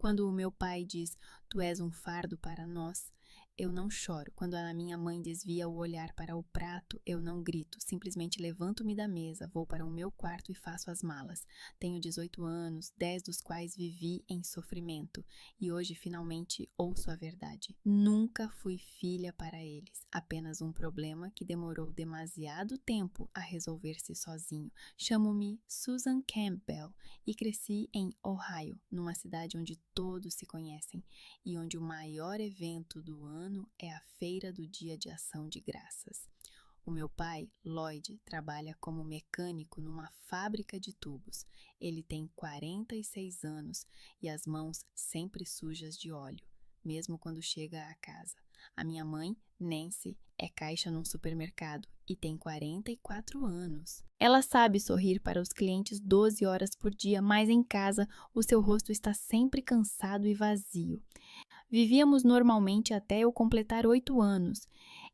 Quando o meu pai diz, tu és um fardo para nós, eu não choro. Quando a minha mãe desvia o olhar para o prato, eu não grito. Simplesmente levanto-me da mesa, vou para o meu quarto e faço as malas. Tenho 18 anos, 10 dos quais vivi em sofrimento. E hoje finalmente ouço a verdade. Nunca fui filha para eles. Apenas um problema que demorou demasiado tempo a resolver-se sozinho. Chamo-me Susan Campbell e cresci em Ohio, numa cidade onde todos se conhecem e onde o maior evento do ano é a Feira do Dia de Ação de Graças. O meu pai, Lloyd, trabalha como mecânico numa fábrica de tubos. Ele tem 46 anos e as mãos sempre sujas de óleo, mesmo quando chega a casa. A minha mãe, Nancy, é caixa num supermercado e tem 44 anos. Ela sabe sorrir para os clientes 12 horas por dia, mas em casa o seu rosto está sempre cansado e vazio. Vivíamos normalmente até eu completar 8 anos.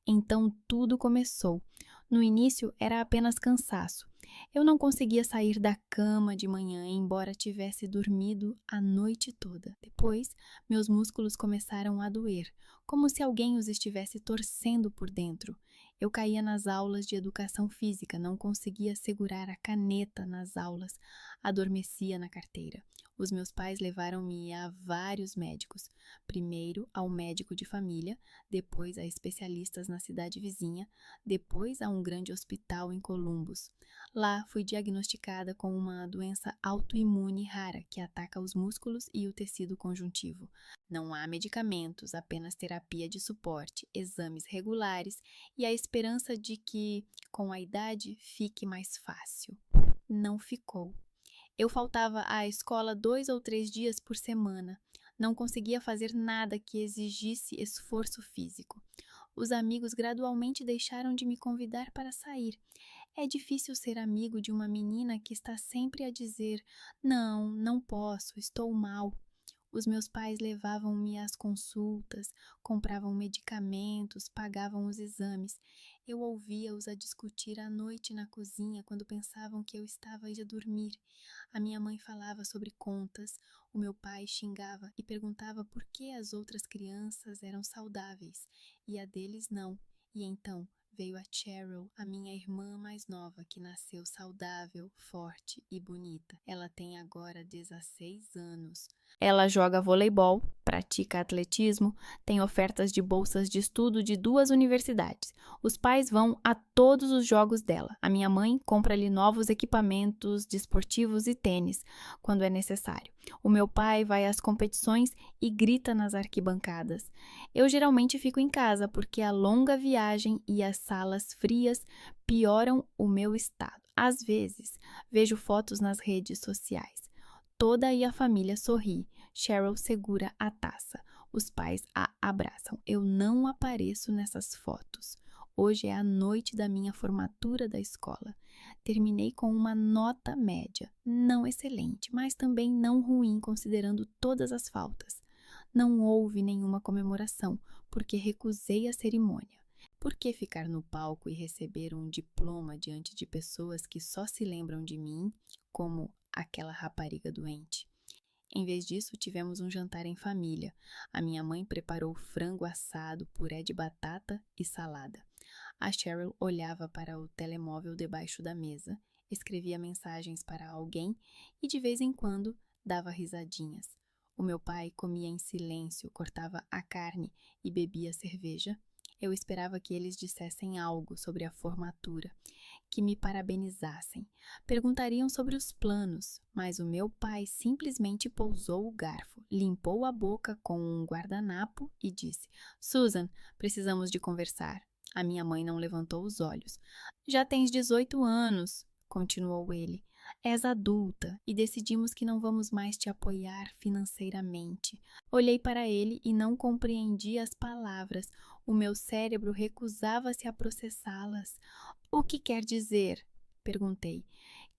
Então tudo começou. No início era apenas cansaço. Eu não conseguia sair da cama de manhã, embora tivesse dormido a noite toda. Depois, meus músculos começaram a doer, como se alguém os estivesse torcendo por dentro. Eu caía nas aulas de educação física, não conseguia segurar a caneta nas aulas, adormecia na carteira. Os meus pais levaram-me a vários médicos. Primeiro ao médico de família, depois a especialistas na cidade vizinha, depois a um grande hospital em Columbus. Lá fui diagnosticada com uma doença autoimune rara que ataca os músculos e o tecido conjuntivo. Não há medicamentos, apenas terapia de suporte, exames regulares e a esperança de que, com a idade, fique mais fácil. Não ficou. Eu faltava à escola 2 ou 3 dias por semana. Não conseguia fazer nada que exigisse esforço físico. Os amigos gradualmente deixaram de me convidar para sair. É difícil ser amigo de uma menina que está sempre a dizer: não, não posso, estou mal. Os meus pais levavam-me às consultas, compravam medicamentos, pagavam os exames. Eu ouvia-os a discutir à noite na cozinha quando pensavam que eu estava a dormir. A minha mãe falava sobre contas, o meu pai xingava e perguntava por que as outras crianças eram saudáveis e a deles não. E então veio a Cheryl, a minha irmã mais nova, que nasceu saudável, forte e bonita. Ela tem agora 16 anos. Ela joga voleibol, pratica atletismo, tem ofertas de bolsas de estudo de 2 universidades. Os pais vão a todos os jogos dela. A minha mãe compra-lhe novos equipamentos desportivos e tênis, quando é necessário. O meu pai vai às competições e grita nas arquibancadas. Eu geralmente fico em casa porque a longa viagem e as salas frias pioram o meu estado. Às vezes, vejo fotos nas redes sociais. Toda a família sorri. Cheryl segura a taça. Os pais a abraçam. Eu não apareço nessas fotos. Hoje é a noite da minha formatura da escola. Terminei com uma nota média, não excelente, mas também não ruim considerando todas as faltas. Não houve nenhuma comemoração, porque recusei a cerimônia. Por que ficar no palco e receber um diploma diante de pessoas que só se lembram de mim como aquela rapariga doente? Em vez disso, tivemos um jantar em família. A minha mãe preparou frango assado, puré de batata e salada. A Cheryl olhava para o telemóvel debaixo da mesa, escrevia mensagens para alguém e, de vez em quando, dava risadinhas. O meu pai comia em silêncio, cortava a carne e bebia cerveja. Eu esperava que eles dissessem algo sobre a formatura, que me parabenizassem. Perguntariam sobre os planos, mas o meu pai simplesmente pousou o garfo, limpou a boca com um guardanapo e disse: Susan, precisamos de conversar. A minha mãe não levantou os olhos. Já tens 18 anos, continuou ele. És adulta e decidimos que não vamos mais te apoiar financeiramente. Olhei para ele e não compreendi as palavras. O meu cérebro recusava-se a processá-las. O que quer dizer? Perguntei.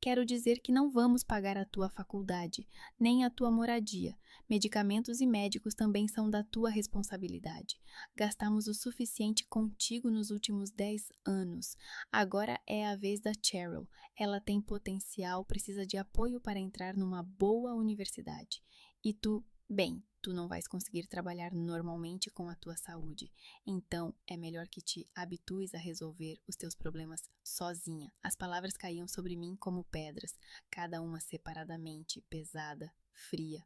Quero dizer que não vamos pagar a tua faculdade, nem a tua moradia. Medicamentos e médicos também são da tua responsabilidade. Gastamos o suficiente contigo nos últimos 10 anos. Agora é a vez da Cheryl. Ela tem potencial, precisa de apoio para entrar numa boa universidade. E tu Bem, tu não vais conseguir trabalhar normalmente com a tua saúde, então é melhor que te habitues a resolver os teus problemas sozinha. As palavras caíam sobre mim como pedras, cada uma separadamente, pesada, fria.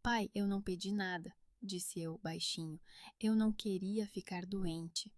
Pai, eu não pedi nada, disse eu baixinho. Eu não queria ficar doente.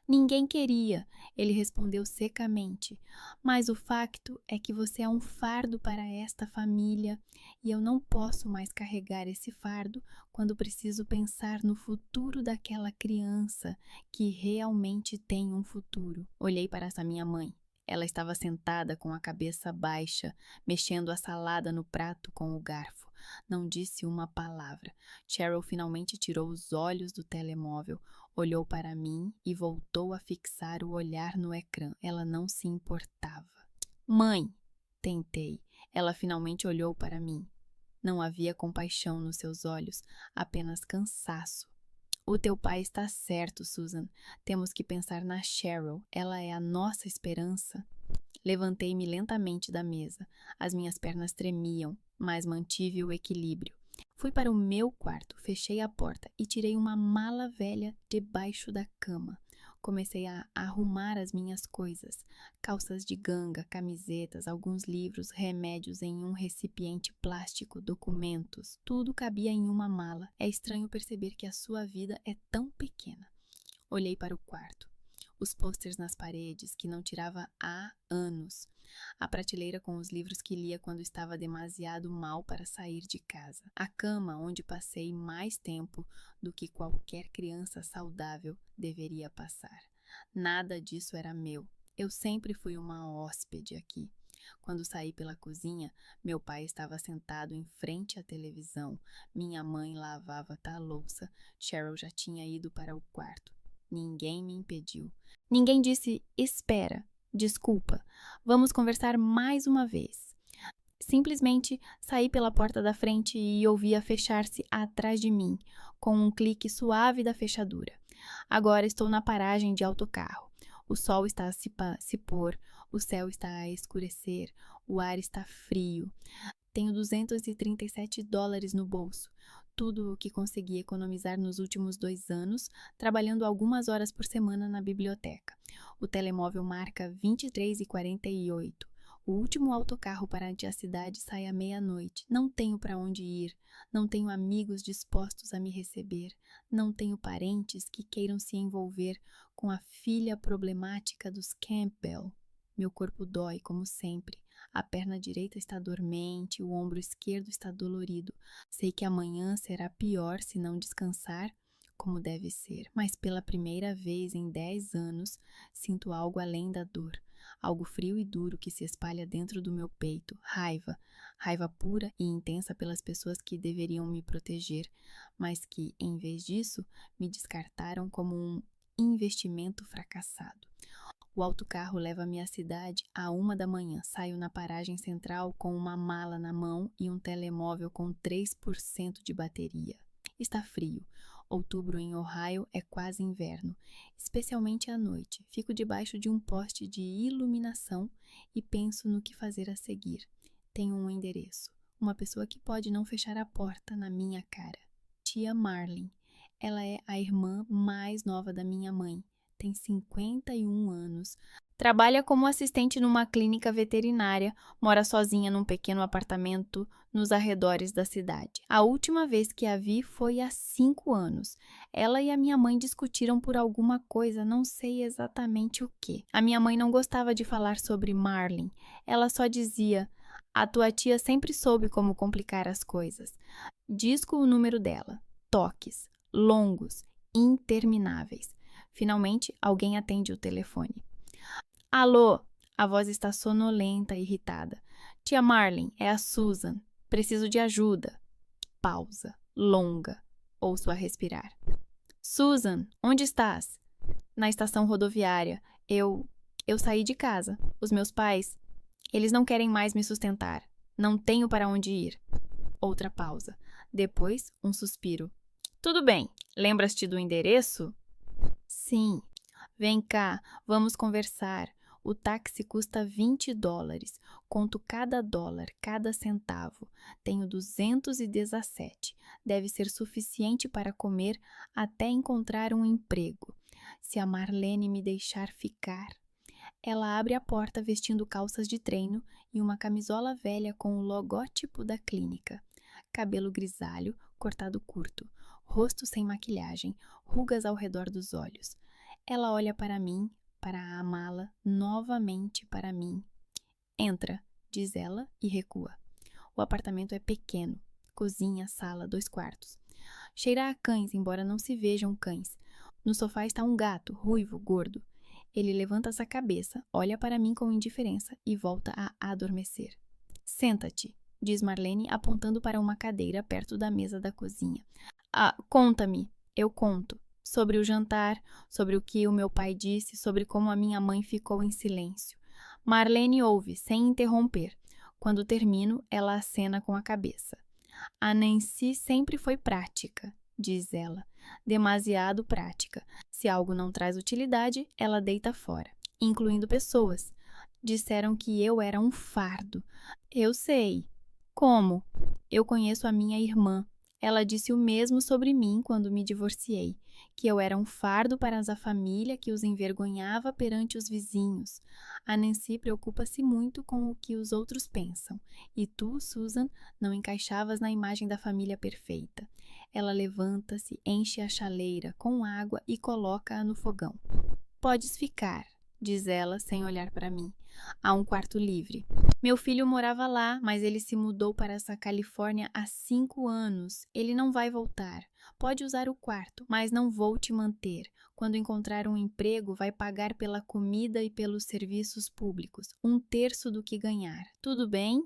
Ninguém queria, ele respondeu secamente. Mas o facto é que você é um fardo para esta família e eu não posso mais carregar esse fardo quando preciso pensar no futuro daquela criança que realmente tem um futuro. Olhei para essa minha mãe. Ela estava sentada com a cabeça baixa, mexendo a salada no prato com o garfo. Não disse uma palavra. Cheryl finalmente tirou os olhos do telemóvel, olhou para mim e voltou a fixar o olhar no ecrã. Ela não se importava. Mãe, tentei. Ela finalmente olhou para mim. Não havia compaixão nos seus olhos, apenas cansaço. O teu pai está certo, Susan. Temos que pensar na Cheryl. Ela é a nossa esperança. Levantei-me lentamente da mesa. As minhas pernas tremiam, mas mantive o equilíbrio. Fui para o meu quarto, fechei a porta e tirei uma mala velha debaixo da cama. Comecei a arrumar as minhas coisas. Calças de ganga, camisetas, alguns livros, remédios em um recipiente plástico, documentos. Tudo cabia em uma mala. É estranho perceber que a sua vida é tão pequena. Olhei para o quarto. Os pôsteres nas paredes que não tirava há anos. A prateleira com os livros que lia quando estava demasiado mal para sair de casa. A cama onde passei mais tempo do que qualquer criança saudável deveria passar. Nada disso era meu. Eu sempre fui uma hóspede aqui. Quando saí pela cozinha, meu pai estava sentado em frente à televisão. Minha mãe lavava a louça. Cheryl já tinha ido para o quarto. Ninguém me impediu. Ninguém disse, espera, desculpa, vamos conversar mais uma vez. Simplesmente saí pela porta da frente e ouvi-a fechar-se atrás de mim, com um clique suave da fechadura. Agora estou na paragem de autocarro. O sol está a se pôr, o céu está a escurecer, o ar está frio. Tenho $237 no bolso. Tudo o que consegui economizar nos últimos 2 anos, trabalhando algumas horas por semana na biblioteca. O telemóvel marca 23h48. O último autocarro para a cidade sai à meia-noite. Não tenho para onde ir. Não tenho amigos dispostos a me receber. Não tenho parentes que queiram se envolver com a filha problemática dos Campbell. Meu corpo dói, como sempre. A perna direita está dormente, o ombro esquerdo está dolorido. Sei que amanhã será pior se não descansar como deve ser, mas pela primeira vez em 10 anos sinto algo além da dor. Algo frio e duro que se espalha dentro do meu peito. Raiva. Raiva pura e intensa pelas pessoas que deveriam me proteger, mas que, em vez disso, me descartaram como um investimento fracassado. O autocarro leva-me à cidade à 1 da manhã. Saio na paragem central com uma mala na mão e um telemóvel com 3% de bateria. Está frio. Outubro em Ohio é quase inverno, especialmente à noite. Fico debaixo de um poste de iluminação e penso no que fazer a seguir. Tenho um endereço. Uma pessoa que pode não fechar a porta na minha cara. Tia Marlene. Ela é a irmã mais nova da minha mãe. Tem 51 anos, trabalha como assistente numa clínica veterinária, mora sozinha num pequeno apartamento nos arredores da cidade. A última vez que a vi foi há 5 anos. Ela e a minha mãe discutiram por alguma coisa, não sei exatamente o que. A minha mãe não gostava de falar sobre Marlene. Ela só dizia, a tua tia sempre soube como complicar as coisas. Disco o número dela. Toques, longos, intermináveis. Finalmente, alguém atende o telefone. Alô? A voz está sonolenta e irritada. Tia Marlene, é a Susan. Preciso de ajuda. Pausa. Longa. Ouço-a respirar. Susan, onde estás? Na estação rodoviária. Eu saí de casa. Os meus pais, eles não querem mais me sustentar. Não tenho para onde ir. Outra pausa. Depois, um suspiro. Tudo bem. Lembras-te do endereço? Sim. Vem cá, vamos conversar. O táxi custa $20. Conto cada dólar, cada centavo. Tenho 217. Deve ser suficiente para comer até encontrar um emprego. Se a Marlene me deixar ficar. Ela abre a porta vestindo calças de treino e uma camisola velha com o logótipo da clínica. Cabelo grisalho, cortado curto. Rosto sem maquilhagem, rugas ao redor dos olhos. Ela olha para mim, para a mala, novamente para mim. Entra, diz ela e recua. O apartamento é pequeno. Cozinha, sala, 2 quartos. Cheira a cães, embora não se vejam cães. No sofá está um gato, ruivo, gordo. Ele levanta a cabeça, olha para mim com indiferença e volta a adormecer. Senta-te, diz Marlene, apontando para uma cadeira perto da mesa da cozinha. Conta-me, eu conto. Sobre o jantar, sobre o que o meu pai disse, sobre como a minha mãe ficou em silêncio. Marlene ouve, sem interromper. Quando termino, ela acena com a cabeça. A Nancy sempre foi prática, diz ela. Demasiado prática. Se algo não traz utilidade, ela deita fora, incluindo pessoas. Disseram que eu era um fardo. Eu sei. Como? Eu conheço a minha irmã. Ela disse o mesmo sobre mim quando me divorciei, que eu era um fardo para a família que os envergonhava perante os vizinhos. A Nancy preocupa-se muito com o que os outros pensam, e tu, Susan, não encaixavas na imagem da família perfeita. Ela levanta-se, enche a chaleira com água e coloca-a no fogão. Podes ficar, diz ela sem olhar para mim. Há um quarto livre. Meu filho morava lá, mas ele se mudou para essa Califórnia há 5 anos. Ele não vai voltar. Pode usar o quarto, mas não vou te manter. Quando encontrar um emprego, vai pagar pela comida e pelos serviços públicos, 1/3 do que ganhar. Tudo bem?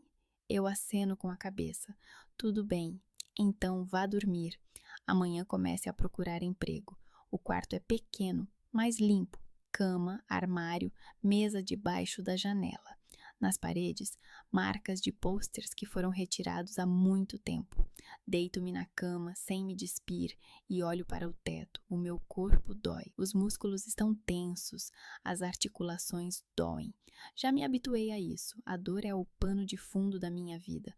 Eu aceno com a cabeça. Tudo bem. Então vá dormir. Amanhã comece a procurar emprego. O quarto é pequeno, mas limpo. Cama, armário, mesa debaixo da janela. Nas paredes, marcas de pôsteres que foram retirados há muito tempo. Deito-me na cama sem me despir e olho para o teto. O meu corpo dói. Os músculos estão tensos. As articulações doem. Já me habituei a isso. A dor é o pano de fundo da minha vida.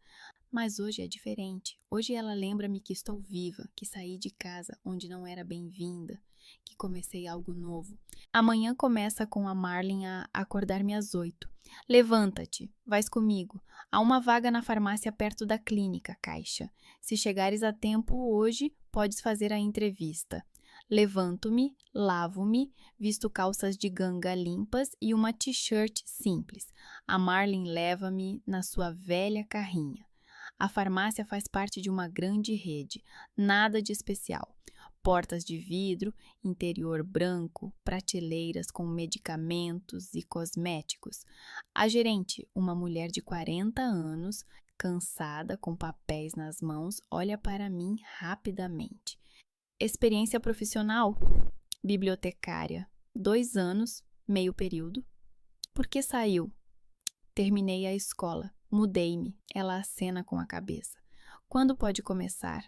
Mas hoje é diferente. Hoje ela lembra-me que estou viva, que saí de casa onde não era bem-vinda, que comecei algo novo. Amanhã começa com a Marlene a acordar-me às 8. Levanta-te, vais comigo. Há uma vaga na farmácia perto da clínica, Caixa. Se chegares a tempo hoje, podes fazer a entrevista. Levanto-me, lavo-me, visto calças de ganga limpas e uma t-shirt simples. A Marlene leva-me na sua velha carrinha. A farmácia faz parte de uma grande rede, nada de especial. Portas de vidro, interior branco, prateleiras com medicamentos e cosméticos. A gerente, uma mulher de 40 anos, cansada, com papéis nas mãos, olha para mim rapidamente. Experiência profissional? Bibliotecária. 2 anos, meio período. Por que saiu? Terminei a escola. Mudei-me. Ela acena com a cabeça. Quando pode começar?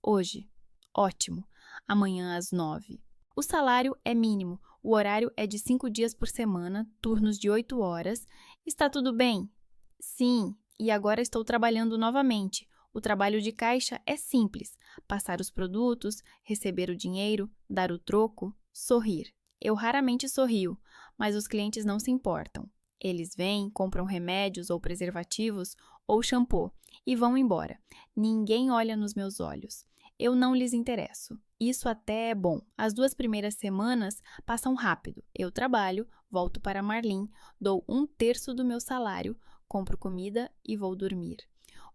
Hoje. Ótimo. Amanhã às 9. O salário é mínimo. O horário é de 5 dias por semana, turnos de 8 horas. Está tudo bem? Sim, e agora estou trabalhando novamente. O trabalho de caixa é simples. Passar os produtos, receber o dinheiro, dar o troco, sorrir. Eu raramente sorrio, mas os clientes não se importam. Eles vêm, compram remédios ou preservativos ou shampoo e vão embora. Ninguém olha nos meus olhos. Eu não lhes interesso. Isso até é bom. As 2 primeiras semanas passam rápido. Eu trabalho, volto para Marlene, dou 1/3 do meu salário, compro comida e vou dormir.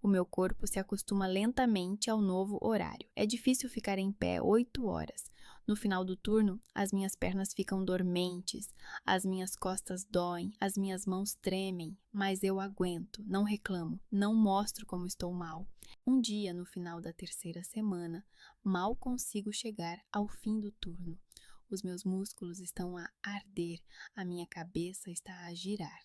O meu corpo se acostuma lentamente ao novo horário. É difícil ficar em pé 8 horas. No final do turno, as minhas pernas ficam dormentes, as minhas costas doem, as minhas mãos tremem, mas eu aguento, não reclamo, não mostro como estou mal. Um dia, no final da 3ª semana, mal consigo chegar ao fim do turno. Os meus músculos estão a arder, a minha cabeça está a girar.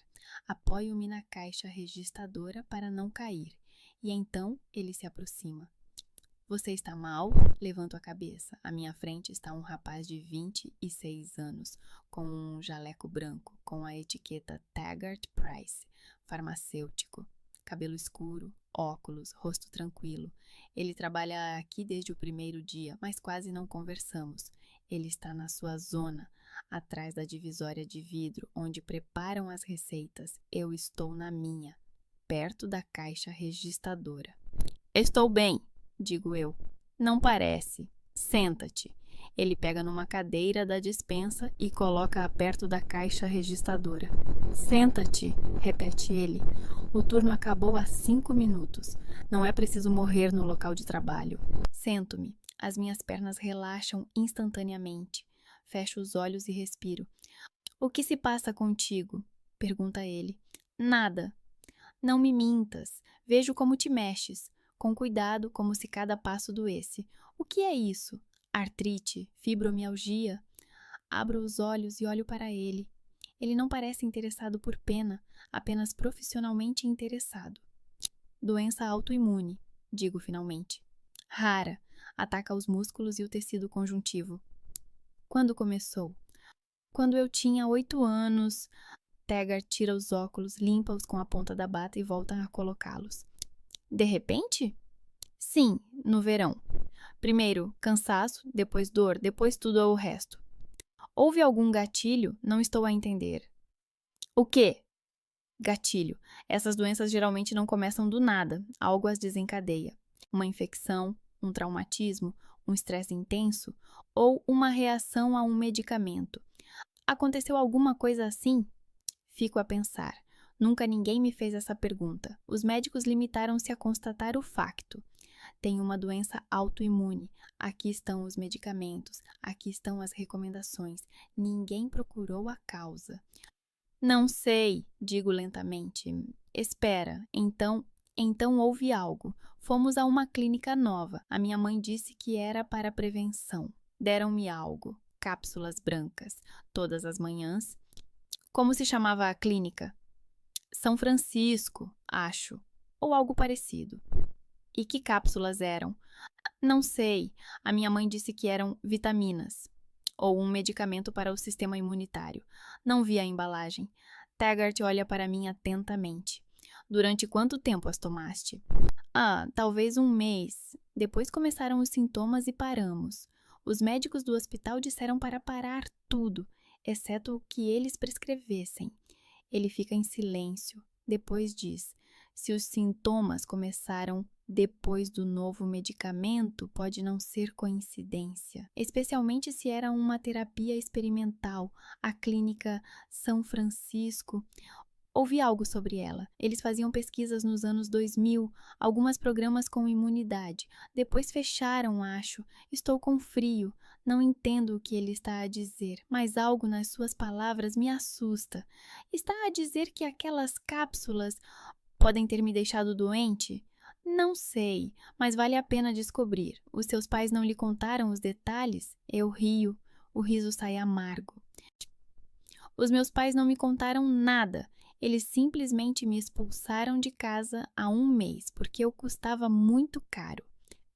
Apoio-me na caixa registradora para não cair, e então ele se aproxima. Você está mal? Levanto a cabeça. À minha frente está um rapaz de 26 anos, com um jaleco branco, com a etiqueta Taggart Price, farmacêutico. Cabelo escuro, óculos, rosto tranquilo. Ele trabalha aqui desde o primeiro dia, mas quase não conversamos. Ele está na sua zona, atrás da divisória de vidro, onde preparam as receitas. Eu estou na minha, perto da caixa registradora. Estou bem, digo eu. Não parece. Senta-te. Ele pega numa cadeira da despensa e coloca-a perto da caixa registradora. Senta-te, repete ele. O turno acabou há 5 minutos. Não é preciso morrer no local de trabalho. Sento-me. As minhas pernas relaxam instantaneamente. Fecho os olhos e respiro. O que se passa contigo? Pergunta ele. Nada. Não me mintas. Vejo como te mexes. Com cuidado, como se cada passo doesse. O que é isso? Artrite? Fibromialgia? Abro os olhos e olho para ele. Ele não parece interessado por pena, apenas profissionalmente interessado. Doença autoimune, digo finalmente. Rara, ataca os músculos e o tecido conjuntivo. Quando começou? Quando eu tinha 8 anos. Taggart tira os óculos, limpa-os com a ponta da bata e volta a colocá-los. De repente? Sim, no verão. Primeiro, cansaço, depois dor, depois tudo o resto. Houve algum gatilho? Não estou a entender. O quê? Gatilho. Essas doenças geralmente não começam do nada, algo as desencadeia. Uma infecção, um traumatismo, um estresse intenso ou uma reação a um medicamento. Aconteceu alguma coisa assim? Fico a pensar. Nunca ninguém me fez essa pergunta. Os médicos limitaram-se a constatar o facto. Tem uma doença autoimune. Aqui estão os medicamentos. Aqui estão as recomendações. Ninguém procurou a causa. Não sei, digo lentamente. Espera, então houve algo. Fomos a uma clínica nova. A minha mãe disse que era para prevenção. Deram-me algo. Cápsulas brancas. Todas as manhãs. Como se chamava a clínica? São Francisco, acho. Ou algo parecido. E que cápsulas eram? Não sei. A minha mãe disse que eram vitaminas. Ou um medicamento para o sistema imunitário. Não vi a embalagem. Taggart olha para mim atentamente. Durante quanto tempo as tomaste? Talvez um mês. Depois começaram os sintomas e paramos. Os médicos do hospital disseram para parar tudo, exceto o que eles prescrevessem. Ele fica em silêncio. Depois diz: se os sintomas começaram depois do novo medicamento, pode não ser coincidência, especialmente se era uma terapia experimental, a clínica São Francisco. Ouvi algo sobre ela. Eles faziam pesquisas nos anos 2000, alguns programas com imunidade. Depois fecharam, acho. Estou com frio. Não entendo o que ele está a dizer, mas algo nas suas palavras me assusta. Está a dizer que aquelas cápsulas podem ter me deixado doente? Não sei, mas vale a pena descobrir. Os seus pais não lhe contaram os detalhes? Eu rio. O riso sai amargo. Os meus pais não me contaram nada. Eles simplesmente me expulsaram de casa há 1 mês, porque eu custava muito caro.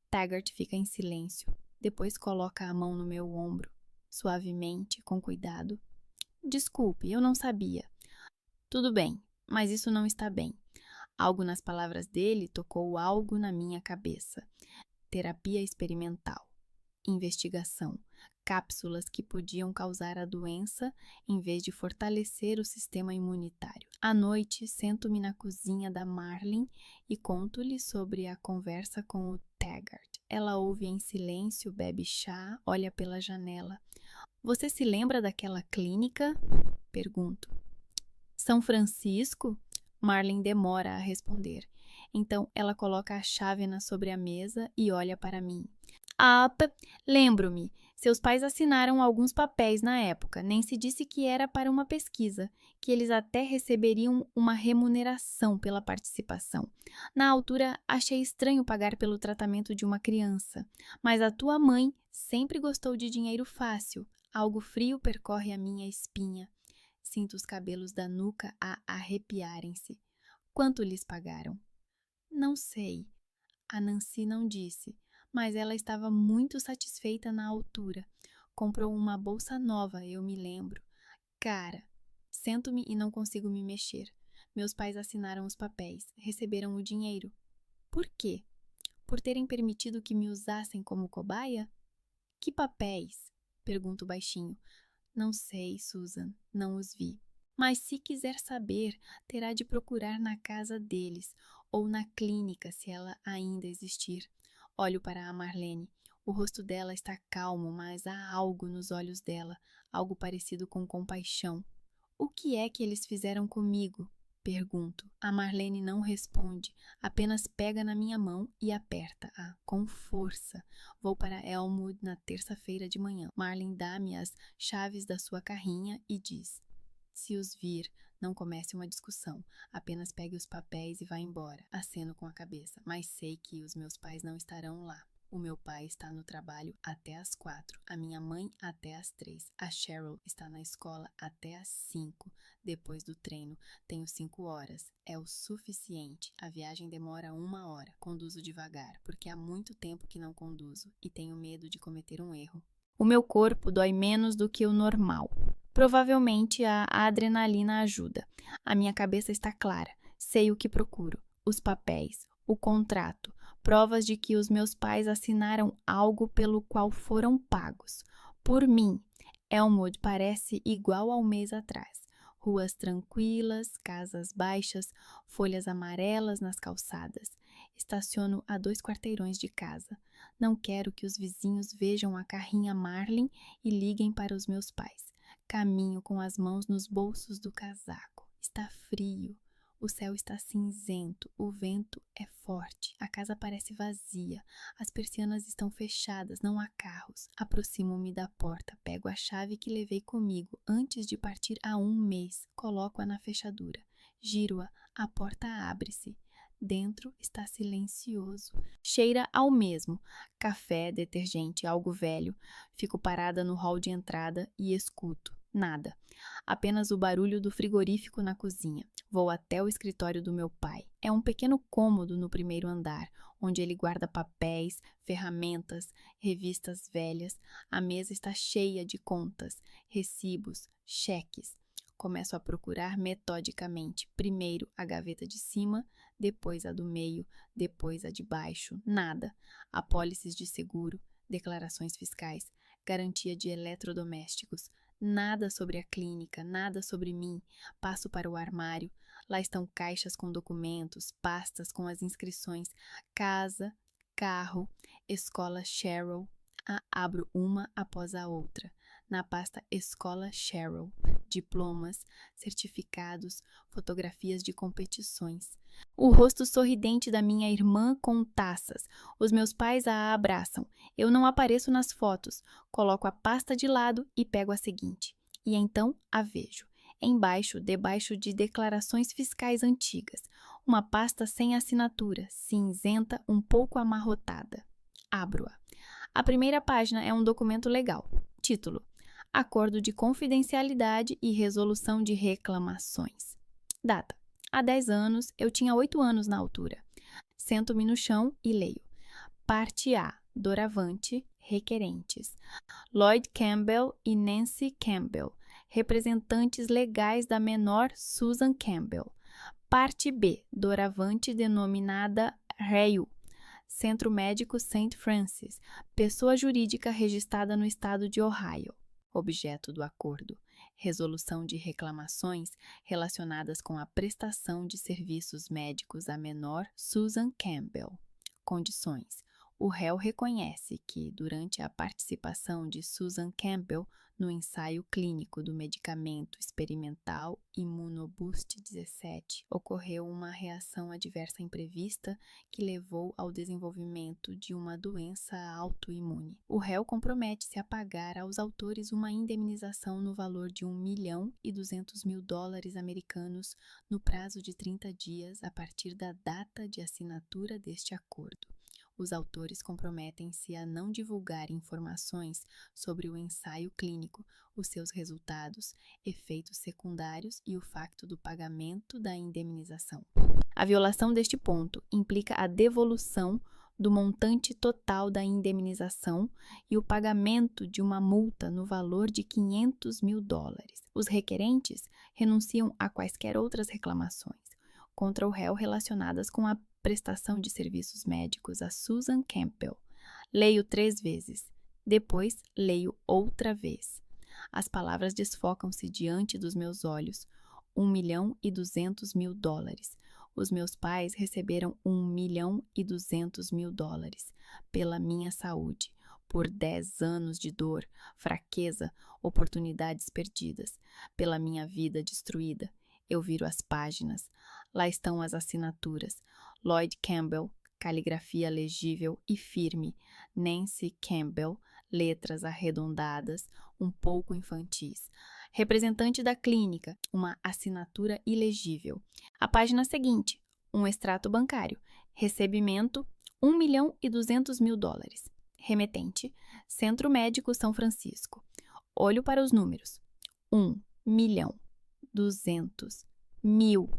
Taggart fica em silêncio. Depois coloca a mão no meu ombro, suavemente, com cuidado. Desculpe, eu não sabia. Tudo bem, mas isso não está bem. Algo nas palavras dele tocou algo na minha cabeça. Terapia experimental. Investigação. Cápsulas que podiam causar a doença em vez de fortalecer o sistema imunitário. À noite, sento-me na cozinha da Marlene e conto-lhe sobre a conversa com o Taggart. Ela ouve em silêncio, bebe chá, olha pela janela. Você se lembra daquela clínica? Pergunto. São Francisco? Marlene demora a responder. Então ela coloca a chávena sobre a mesa e olha para mim. Lembro-me. Seus pais assinaram alguns papéis na época. Nem se disse que era para uma pesquisa, que eles até receberiam uma remuneração pela participação. Na altura, achei estranho pagar pelo tratamento de uma criança. Mas a tua mãe sempre gostou de dinheiro fácil. Algo frio percorre a minha espinha. Sinto os cabelos da nuca a arrepiarem-se. Quanto lhes pagaram? Não sei. A Nancy não disse. mas ela estava muito satisfeita na altura. Comprou uma bolsa nova, eu me lembro. Cara, sento-me e não consigo me mexer. Meus pais assinaram os papéis, receberam o dinheiro. Por quê? Por terem permitido que me usassem como cobaia? Que papéis? Pergunto baixinho. Não sei, Susan, não os vi. Mas se quiser saber, terá de procurar na casa deles ou na clínica, se ela ainda existir. Olho para a Marlene. O rosto dela está calmo, mas há algo nos olhos dela, algo parecido com compaixão. O que é que eles fizeram comigo? Pergunto. A Marlene não responde, apenas pega na minha mão e aperta-a com força. Vou para Elmwood na terça-feira de manhã. Marlene dá-me as chaves da sua carrinha e diz: se os vir, não comece uma discussão. Apenas pegue os papéis e vá embora. Aceno com a cabeça, mas sei que os meus pais não estarão lá. O meu pai está no trabalho até às 4, a minha mãe até às 3, a Cheryl está na escola até às 5. Depois do treino, tenho 5 horas. É o suficiente. A viagem demora 1 hora. Conduzo devagar, porque há muito tempo que não conduzo e tenho medo de cometer um erro. O meu corpo dói menos do que o normal. Provavelmente a adrenalina ajuda. A minha cabeça está clara. Sei o que procuro. Os papéis, o contrato, provas de que os meus pais assinaram algo pelo qual foram pagos. Por mim. Elmwood parece igual ao mês atrás. Ruas tranquilas, casas baixas, folhas amarelas nas calçadas. Estaciono a 2 quarteirões de casa. Não quero que os vizinhos vejam a carrinha Marlin e liguem para os meus pais. Caminho com as mãos nos bolsos do casaco. Está frio. O céu está cinzento, o vento é forte, a casa parece vazia, as persianas estão fechadas, não há carros. Aproximo-me da porta, pego a chave que levei comigo antes de partir há 1 mês, coloco-a na fechadura, giro-a, a porta abre-se. Dentro está silencioso. Cheira ao mesmo. Café, detergente, algo velho. Fico parada no hall de entrada e escuto. Nada. Apenas o barulho do frigorífico na cozinha. Vou até o escritório do meu pai. É um pequeno cômodo no primeiro andar, onde ele guarda papéis, ferramentas, revistas velhas. A mesa está cheia de contas, recibos, cheques. Começo a procurar metodicamente. Primeiro a gaveta de cima, depois a do meio, depois a de baixo. Nada. Apólices de seguro, declarações fiscais, garantia de eletrodomésticos. Nada sobre a clínica, nada sobre mim. Passo para o armário. Lá estão caixas com documentos, pastas com as inscrições, casa, carro, escola Cheryl. Abro uma após a outra. Na pasta Escola Cheryl, diplomas, certificados, fotografias de competições. O rosto sorridente da minha irmã com taças. Os meus pais a abraçam. Eu não apareço nas fotos. Coloco a pasta de lado e pego a seguinte. E então a vejo. Embaixo, debaixo de declarações fiscais antigas. Uma pasta sem assinatura, cinzenta, um pouco amarrotada. Abro-a. A primeira página é um documento legal. Título: Acordo de Confidencialidade e Resolução de Reclamações. Data: há 10 anos, eu tinha 8 anos na altura. Sento-me no chão e leio. Parte A. Doravante, requerentes. Lloyd Campbell e Nancy Campbell, representantes legais da menor Susan Campbell. Parte B. Doravante, denominada Rayu. Centro Médico St. Francis, pessoa jurídica registrada no estado de Ohio. Objeto do acordo: resolução de reclamações relacionadas com a prestação de serviços médicos à menor Susan Campbell. Condições: o réu reconhece que, durante a participação de Susan Campbell no ensaio clínico do medicamento experimental Immunoboost 17, ocorreu uma reação adversa imprevista que levou ao desenvolvimento de uma doença autoimune. O réu compromete-se a pagar aos autores uma indemnização no valor de $1.200.000 americanos no prazo de 30 dias a partir da data de assinatura deste acordo. Os autores comprometem-se a não divulgar informações sobre o ensaio clínico, os seus resultados, efeitos secundários e o facto do pagamento da indemnização. A violação deste ponto implica a devolução do montante total da indemnização e o pagamento de uma multa no valor de $500 mil. Os requerentes renunciam a quaisquer outras reclamações contra o réu relacionadas com a prestação de serviços médicos a Susan Campbell. Leio 3 vezes. Depois, leio outra vez. As palavras desfocam-se diante dos meus olhos. $1.200.000. Os meus pais receberam $1.200.000 pela minha saúde, por 10 anos de dor, fraqueza, oportunidades perdidas, pela minha vida destruída. Eu viro as páginas. Lá estão as assinaturas. Lloyd Campbell, caligrafia legível e firme. Nancy Campbell, letras arredondadas, um pouco infantis. Representante da clínica, uma assinatura ilegível. A página seguinte, um extrato bancário. Recebimento, $1.200.000. Remetente, Centro Médico São Francisco. Olho para os números. 1.200.000.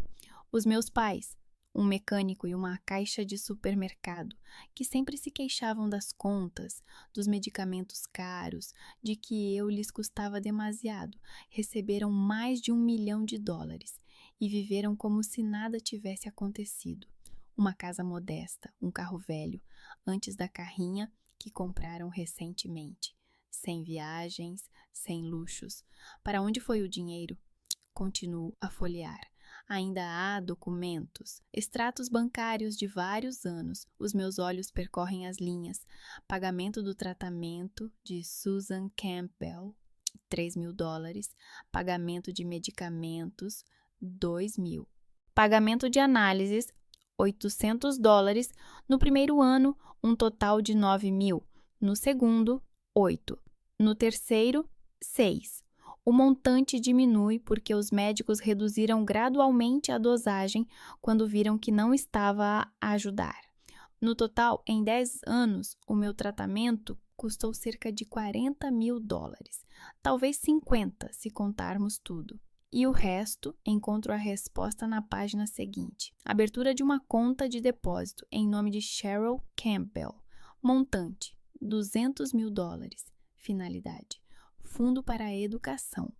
Os meus pais, um mecânico e uma caixa de supermercado, que sempre se queixavam das contas, dos medicamentos caros, de que eu lhes custava demasiado, receberam mais de $1 milhão e viveram como se nada tivesse acontecido. Uma casa modesta, um carro velho, antes da carrinha que compraram recentemente. Sem viagens, sem luxos. Para onde foi o dinheiro? Continuo a folhear. Ainda há documentos, extratos bancários de vários anos. Os meus olhos percorrem as linhas. Pagamento do tratamento de Susan Campbell, $3.000. Pagamento de medicamentos, $2.000. Pagamento de análises, $800. No primeiro ano, um total de $9.000. No segundo, 8. No terceiro, 6. O montante diminui porque os médicos reduziram gradualmente a dosagem quando viram que não estava a ajudar. No total, em 10 anos, o meu tratamento custou cerca de $40.000, talvez 50 se contarmos tudo. E o resto, encontro a resposta na página seguinte. Abertura de uma conta de depósito em nome de Cheryl Campbell. Montante, $200.000. Finalidade, Fundo para a Educação.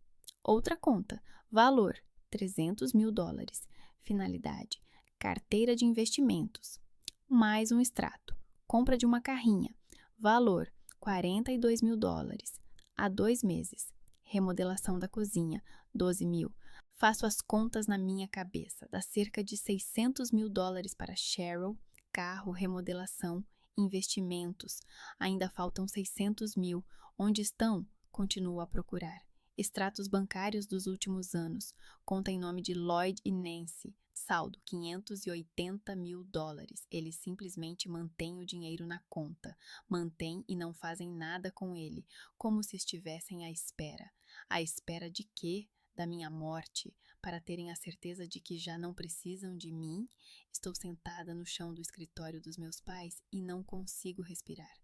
Outra conta, valor, $300.000. Finalidade, carteira de investimentos. Mais um extrato, compra de uma carrinha. Valor, $42.000. Há 2 meses. Remodelação da cozinha, $12.000. Faço as contas na minha cabeça. Dá cerca de $600.000 para Cheryl, carro, remodelação, investimentos. Ainda faltam $600.000. Onde estão? Continuo a procurar. Extratos bancários dos últimos anos. Conta em nome de Lloyd e Nancy. Saldo, $580.000. Eles simplesmente mantêm o dinheiro na conta. Mantêm e não fazem nada com ele, como se estivessem à espera. À espera de quê? Da minha morte, para terem a certeza de que já não precisam de mim? Estou sentada no chão do escritório dos meus pais e não consigo respirar.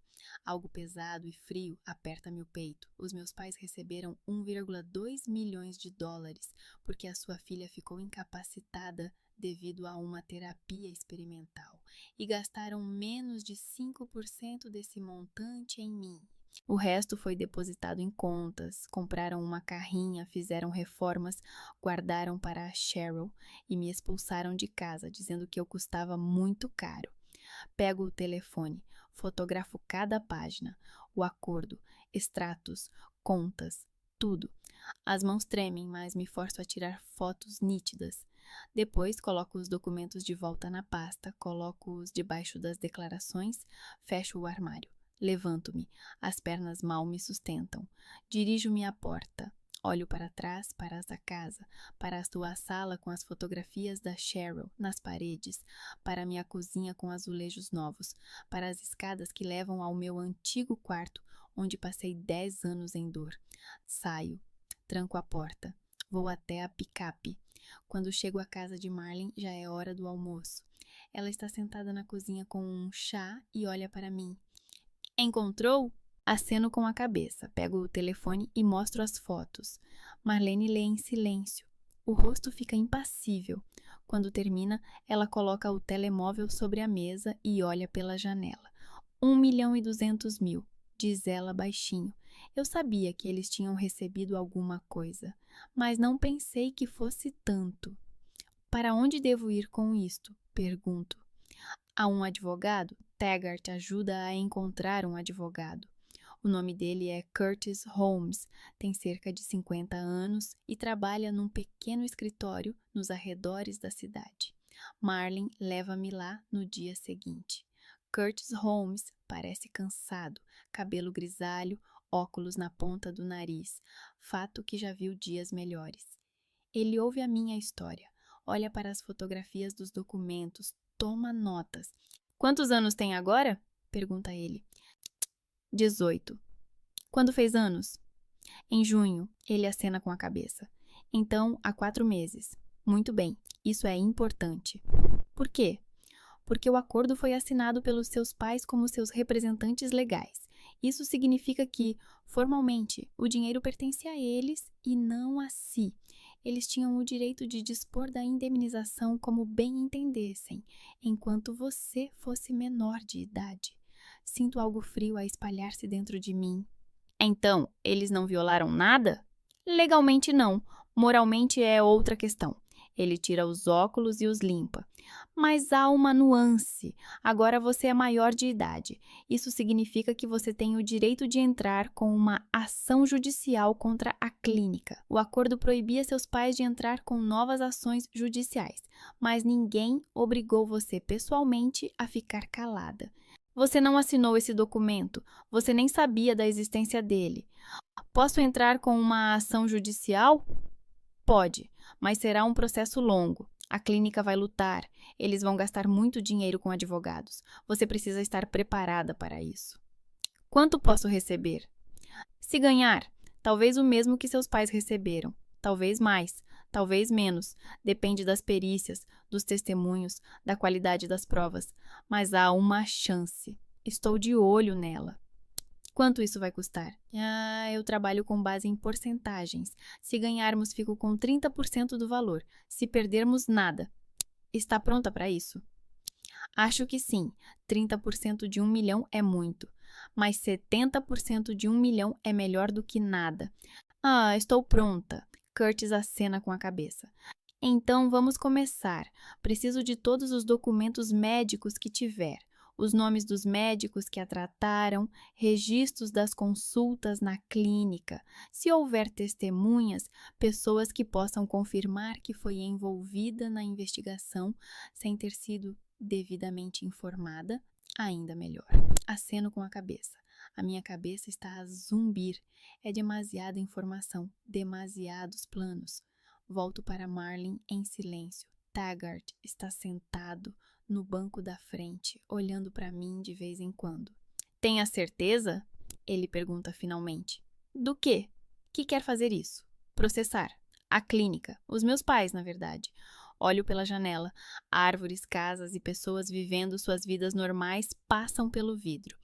Algo pesado e frio aperta-me o peito. Os meus pais receberam $1,2 milhões porque a sua filha ficou incapacitada devido a uma terapia experimental e gastaram menos de 5% desse montante em mim. O resto foi depositado em contas, compraram uma carrinha, fizeram reformas, guardaram para a Cheryl e me expulsaram de casa, dizendo que eu custava muito caro. Pego o telefone, fotografo cada página, o acordo, extratos, contas, tudo. As mãos tremem, mas me forço a tirar fotos nítidas. Depois coloco os documentos de volta na pasta, coloco-os debaixo das declarações, fecho o armário. Levanto-me, as pernas mal me sustentam. Dirijo-me à porta. Olho para trás, para a casa, para a sua sala com as fotografias da Cheryl nas paredes, para a minha cozinha com azulejos novos, para as escadas que levam ao meu antigo quarto, onde passei 10 anos em dor. Saio, tranco a porta, vou até a picape. Quando chego à casa de Marlene, já é hora do almoço. Ela está sentada na cozinha com um chá e olha para mim. Encontrou? Aceno com a cabeça, pego o telefone e mostro as fotos. Marlene lê em silêncio. O rosto fica impassível. Quando termina, ela coloca o telemóvel sobre a mesa e olha pela janela. 1.200.000, diz ela baixinho. Eu sabia que eles tinham recebido alguma coisa, mas não pensei que fosse tanto. Para onde devo ir com isto? Pergunto. A um advogado? Taggart ajuda a encontrar um advogado. O nome dele é Curtis Holmes, tem cerca de 50 anos e trabalha num pequeno escritório nos arredores da cidade. Marlin leva-me lá no dia seguinte. Curtis Holmes parece cansado, cabelo grisalho, óculos na ponta do nariz, fato que já viu dias melhores. Ele ouve a minha história, olha para as fotografias dos documentos, toma notas. Quantos anos tem agora? Pergunta ele. 18. Quando fez anos? Em junho, ele acena com a cabeça. Então, há 4 meses. Muito bem, isso é importante. Por quê? Porque o acordo foi assinado pelos seus pais como seus representantes legais. Isso significa que, formalmente, o dinheiro pertence a eles e não a si. Eles tinham o direito de dispor da indemnização como bem entendessem, enquanto você fosse menor de idade. Sinto algo frio a espalhar-se dentro de mim. Então, eles não violaram nada? Legalmente não. Moralmente é outra questão. Ele tira os óculos e os limpa. Mas há uma nuance. Agora você é maior de idade. Isso significa que você tem o direito de entrar com uma ação judicial contra a clínica. O acordo proibia seus pais de entrar com novas ações judiciais, mas ninguém obrigou você pessoalmente a ficar calada. Você não assinou esse documento, você nem sabia da existência dele. Posso entrar com uma ação judicial? Pode, mas será um processo longo. A clínica vai lutar, eles vão gastar muito dinheiro com advogados. Você precisa estar preparada para isso. Quanto posso receber? Se ganhar, talvez o mesmo que seus pais receberam. Talvez mais, talvez menos. Depende das perícias, dos testemunhos, da qualidade das provas. Mas há uma chance. Estou de olho nela. Quanto isso vai custar? Eu trabalho com base em porcentagens. Se ganharmos, fico com 30% do valor. Se perdermos, nada. Está pronta para isso? Acho que sim. 30% de 1 milhão é muito. Mas 70% de 1 milhão é melhor do que nada. Estou pronta. Curtis acena com a cabeça. Então, vamos começar. Preciso de todos os documentos médicos que tiver. Os nomes dos médicos que a trataram, registros das consultas na clínica. Se houver testemunhas, pessoas que possam confirmar que foi envolvida na investigação sem ter sido devidamente informada, ainda melhor. Aceno com a cabeça. A minha cabeça está a zumbir. É demasiada informação, demasiados planos. Volto para Marlin em silêncio. Taggart está sentado no banco da frente, olhando para mim de vez em quando. Tem a certeza? Ele pergunta finalmente. Do quê? Que quer fazer isso? Processar. A clínica. Os meus pais, na verdade. Olho pela janela. Árvores, casas e pessoas vivendo suas vidas normais passam pelo vidro.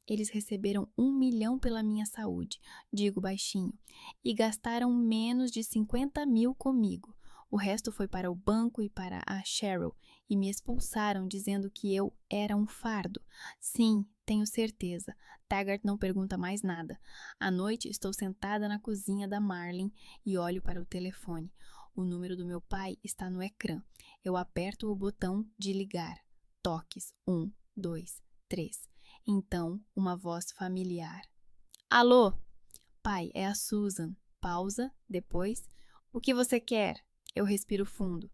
Eles receberam 1 milhão pela minha saúde, digo baixinho, e gastaram menos de 50 mil comigo. O resto foi para o banco e para a Cheryl, e me expulsaram dizendo que eu era um fardo. Sim, tenho certeza. Taggart não pergunta mais nada. À noite estou sentada na cozinha da Marlin e olho para o telefone. O número do meu pai está no ecrã. Eu aperto o botão de ligar. Toques. 1, 2, 3. Então, uma voz familiar. Alô? Pai, é a Susan. Pausa, depois. O que você quer? Eu respiro fundo.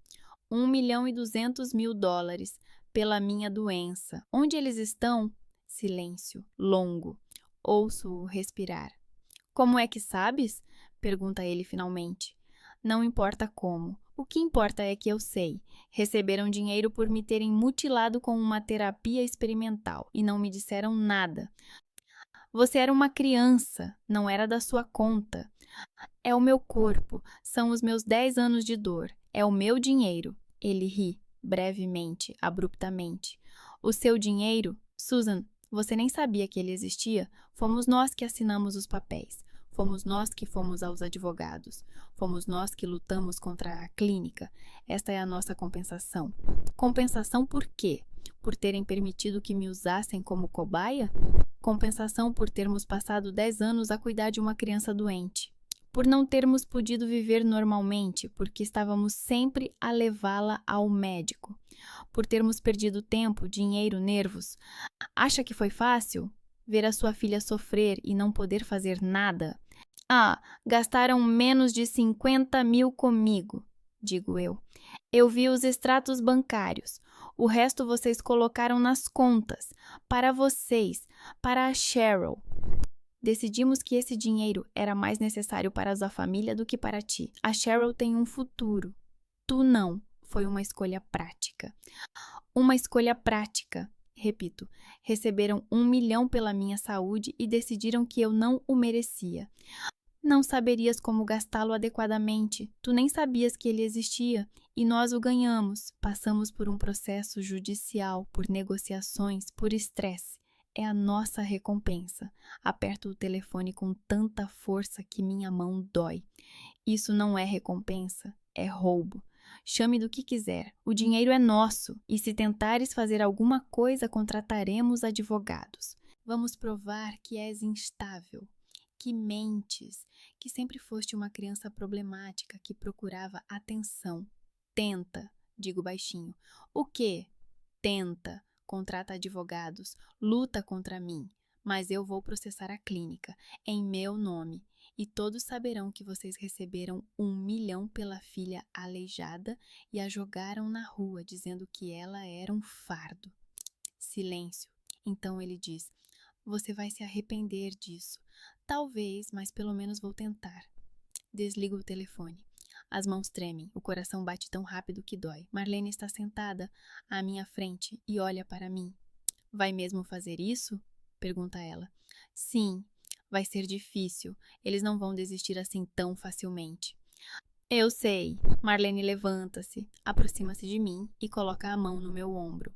1.200.000 dólares pela minha doença. Onde eles estão? Silêncio, longo. Ouço-o respirar. Como é que sabes? Pergunta ele finalmente. Não importa como. O que importa é que eu sei. Receberam dinheiro por me terem mutilado com uma terapia experimental e não me disseram nada. Você era uma criança, não era da sua conta. É o meu corpo, são os meus 10 anos de dor, é o meu dinheiro. Ele ri, brevemente, abruptamente. O seu dinheiro? Susan, você nem sabia que ele existia? Fomos nós que assinamos os papéis. Fomos nós que fomos aos advogados. Fomos nós que lutamos contra a clínica. Esta é a nossa compensação. Compensação por quê? por terem permitido que me usassem como cobaia? Compensação por termos passado 10 anos a cuidar de uma criança doente. Por não termos podido viver normalmente, porque estávamos sempre a levá-la ao médico. Por termos perdido tempo, dinheiro, nervos. Acha que foi fácil? Ver a sua filha sofrer e não poder fazer nada? Ah, gastaram menos de 50 mil comigo, digo eu. Eu vi os extratos bancários. O resto vocês colocaram nas contas. Para vocês, para a Cheryl. Decidimos que esse dinheiro era mais necessário para a sua família do que para ti. A Cheryl tem um futuro. Tu não. Foi uma escolha prática. Uma escolha prática. Repito, receberam 1 milhão pela minha saúde e decidiram que eu não o merecia. Não saberias como gastá-lo adequadamente. Tu nem sabias que ele existia. E nós o ganhamos. Passamos por um processo judicial, por negociações, por estresse. É a nossa recompensa. Aperto o telefone com tanta força que minha mão dói. Isso não é recompensa, é roubo. Chame do que quiser, o dinheiro é nosso, e se tentares fazer alguma coisa, contrataremos advogados. Vamos provar que és instável, que mentes, que sempre foste uma criança problemática que procurava atenção. Tenta, digo baixinho. O quê? Tenta, contrata advogados, luta contra mim, mas eu vou processar a clínica, em meu nome. E todos saberão que vocês receberam 1 milhão pela filha aleijada e a jogaram na rua, dizendo que ela era um fardo. Silêncio. Então ele diz: você vai se arrepender disso. Talvez, mas pelo menos vou tentar. Desligo o telefone. As mãos tremem, o coração bate tão rápido que dói. Marlene está sentada à minha frente e olha para mim. Vai mesmo fazer isso? Pergunta ela. Sim. Vai ser difícil. Eles não vão desistir assim tão facilmente. Eu sei. Marlene levanta-se, aproxima-se de mim e coloca a mão no meu ombro.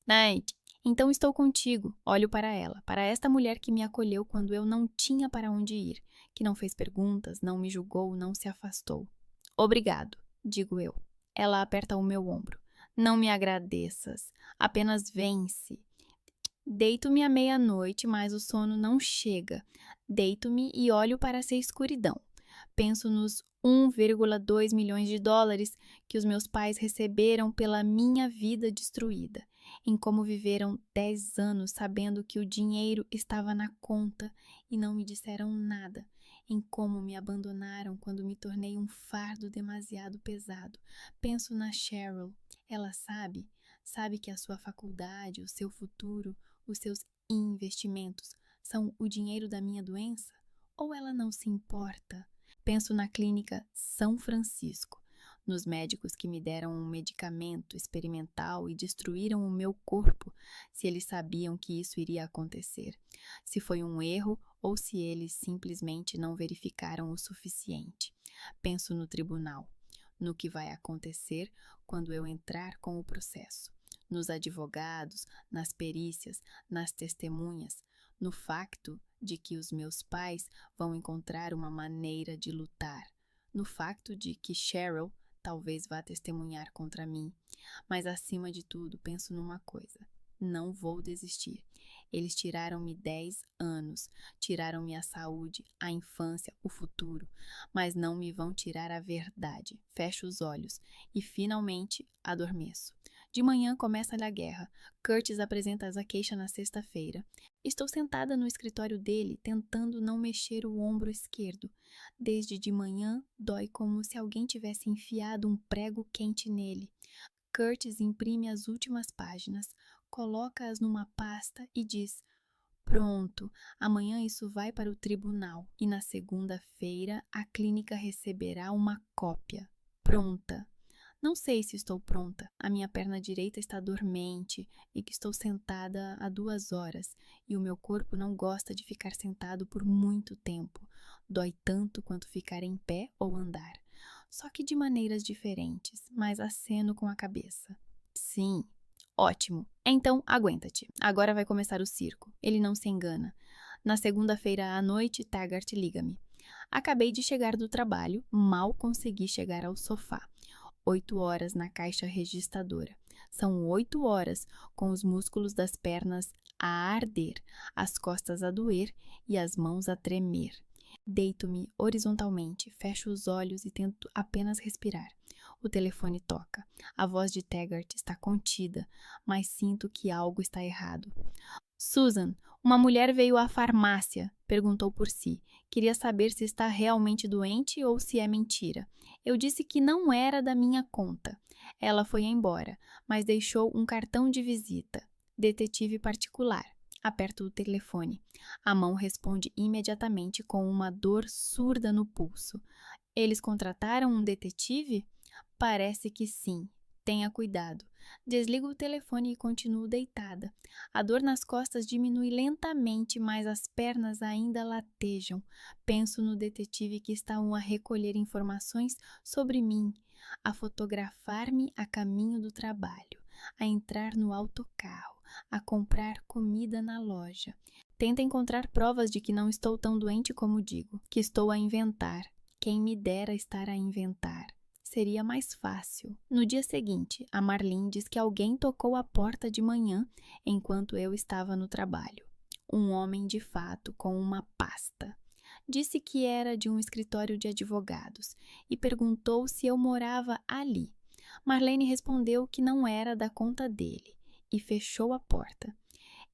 Night, então estou contigo. Olho para ela, para esta mulher que me acolheu quando eu não tinha para onde ir, que não fez perguntas, não me julgou, não se afastou. Obrigado, digo eu. Ela aperta o meu ombro. Não me agradeças, apenas vence. Deito-me à meia-noite, mas o sono não chega. Deito-me e olho para essa escuridão. Penso nos 1,2 milhões de dólares que os meus pais receberam pela minha vida destruída, em como viveram 10 anos sabendo que o dinheiro estava na conta e não me disseram nada, em como me abandonaram quando me tornei um fardo demasiado pesado. Penso na Cheryl. Ela sabe que a sua faculdade, o seu futuro, os seus investimentos são o dinheiro da minha doença? Ou ela não se importa? Penso na clínica São Francisco, nos médicos que me deram um medicamento experimental e destruíram o meu corpo, se eles sabiam que isso iria acontecer, se foi um erro ou se eles simplesmente não verificaram o suficiente. Penso no tribunal, no que vai acontecer quando eu entrar com o processo, nos advogados, nas perícias, nas testemunhas, no facto de que os meus pais vão encontrar uma maneira de lutar, no facto de que Cheryl talvez vá testemunhar contra mim, mas acima de tudo penso numa coisa: não vou desistir. Eles tiraram-me 10 anos, tiraram-me a saúde, a infância, o futuro, mas não me vão tirar a verdade. Fecho os olhos e finalmente adormeço. De manhã começa-lhe a guerra. Curtis apresenta a queixa na sexta-feira. Estou sentada no escritório dele, tentando não mexer o ombro esquerdo. Desde de manhã, dói como se alguém tivesse enfiado um prego quente nele. Curtis imprime as últimas páginas, coloca-as numa pasta e diz: pronto, amanhã isso vai para o tribunal e na segunda-feira a clínica receberá uma cópia. Pronta. Não sei se estou pronta. A minha perna direita está dormente e que estou sentada há 2 horas e o meu corpo não gosta de ficar sentado por muito tempo. Dói tanto quanto ficar em pé ou andar. Só que de maneiras diferentes, mas aceno com a cabeça. Sim, ótimo. Então, aguenta-te. Agora vai começar o circo. Ele não se engana. Na segunda-feira à noite, Taggart liga-me. Acabei de chegar do trabalho, mal consegui chegar ao sofá. 8 horas na caixa registradora. São 8 horas, com os músculos das pernas a arder, as costas a doer e as mãos a tremer. Deito-me horizontalmente, fecho os olhos e tento apenas respirar. O telefone toca. A voz de Taggart está contida, mas sinto que algo está errado. Susan, uma mulher veio à farmácia, perguntou por si. Queria saber se está realmente doente ou se é mentira. Eu disse que não era da minha conta. Ela foi embora, mas deixou um cartão de visita. Detetive particular. Aperto o telefone. A mão responde imediatamente com uma dor surda no pulso. Eles contrataram um detetive? Parece que sim. Tenha cuidado. Desligo o telefone e continuo deitada. A dor nas costas diminui lentamente, mas as pernas ainda latejam. Penso no detetive que estavam a recolher informações sobre mim, a fotografar-me a caminho do trabalho, a entrar no autocarro, a comprar comida na loja. Tento encontrar provas de que não estou tão doente como digo, que estou a inventar. Quem me dera estar a inventar. Seria mais fácil. No dia seguinte, a Marlene diz que alguém tocou a porta de manhã enquanto eu estava no trabalho. Um homem de fato com uma pasta. Disse que era de um escritório de advogados e perguntou se eu morava ali. Marlene respondeu que não era da conta dele e fechou a porta.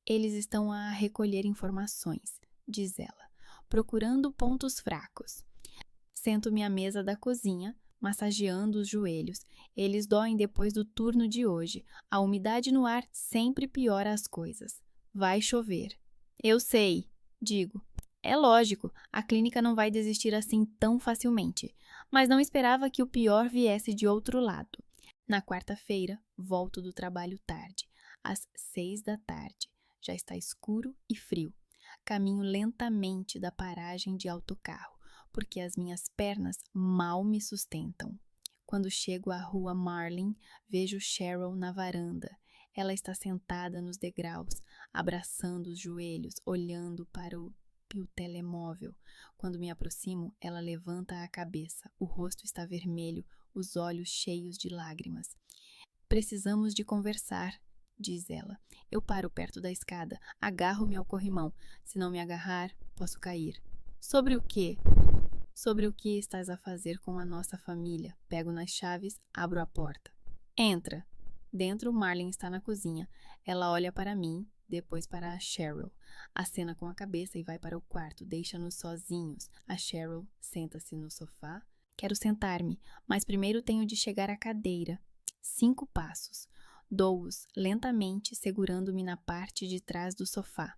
Eles estão a recolher informações, diz ela, procurando pontos fracos. Sento-me à mesa da cozinha, massageando os joelhos. Eles doem depois do turno de hoje. A umidade no ar sempre piora as coisas. Vai chover. Eu sei, digo. É lógico, a clínica não vai desistir assim tão facilmente. Mas não esperava que o pior viesse de outro lado. Na quarta-feira, volto do trabalho tarde, às 6 da tarde. Já está escuro e frio. Caminho lentamente da paragem de autocarro, porque as minhas pernas mal me sustentam. Quando chego à rua Marlin, vejo Cheryl na varanda. Ela está sentada nos degraus, abraçando os joelhos, olhando para o telemóvel. Quando me aproximo, ela levanta a cabeça. O rosto está vermelho, os olhos cheios de lágrimas. Precisamos de conversar, diz ela. Eu paro perto da escada, agarro-me ao corrimão. Se não me agarrar, posso cair. Sobre o quê? Sobre o que estás a fazer com a nossa família. Pego nas chaves, abro a porta. Entra. Dentro, Marlene está na cozinha. Ela olha para mim, depois para a Cheryl. Acena com a cabeça e vai para o quarto. Deixa-nos sozinhos. A Cheryl senta-se no sofá. Quero sentar-me, mas primeiro tenho de chegar à cadeira. 5 passos. Dou-os lentamente, segurando-me na parte de trás do sofá.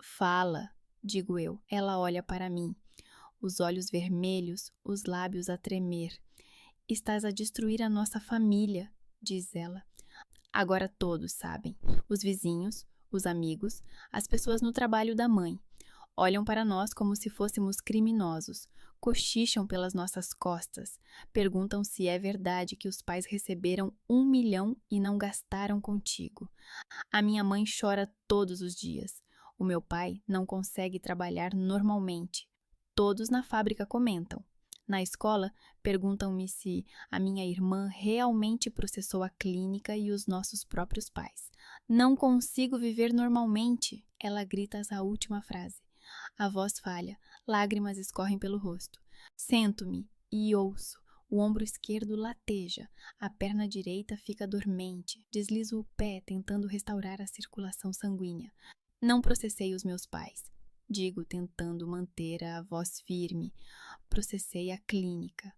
Fala, digo eu. Ela olha para mim. Os olhos vermelhos, os lábios a tremer. Estás a destruir a nossa família, diz ela. Agora todos sabem. Os vizinhos, os amigos, as pessoas no trabalho da mãe. Olham para nós como se fôssemos criminosos. Cochicham pelas nossas costas. Perguntam se é verdade que os pais receberam 1 milhão e não gastaram contigo. A minha mãe chora todos os dias. O meu pai não consegue trabalhar normalmente. Todos na fábrica comentam. Na escola, perguntam-me se a minha irmã realmente processou a clínica e os nossos próprios pais. Não consigo viver normalmente, ela grita a última frase. A voz falha, lágrimas escorrem pelo rosto. Sento-me e ouço. O ombro esquerdo lateja, a perna direita fica dormente. Deslizo o pé tentando restaurar a circulação sanguínea. Não processei os meus pais. Digo, tentando manter a voz firme. Processei a clínica.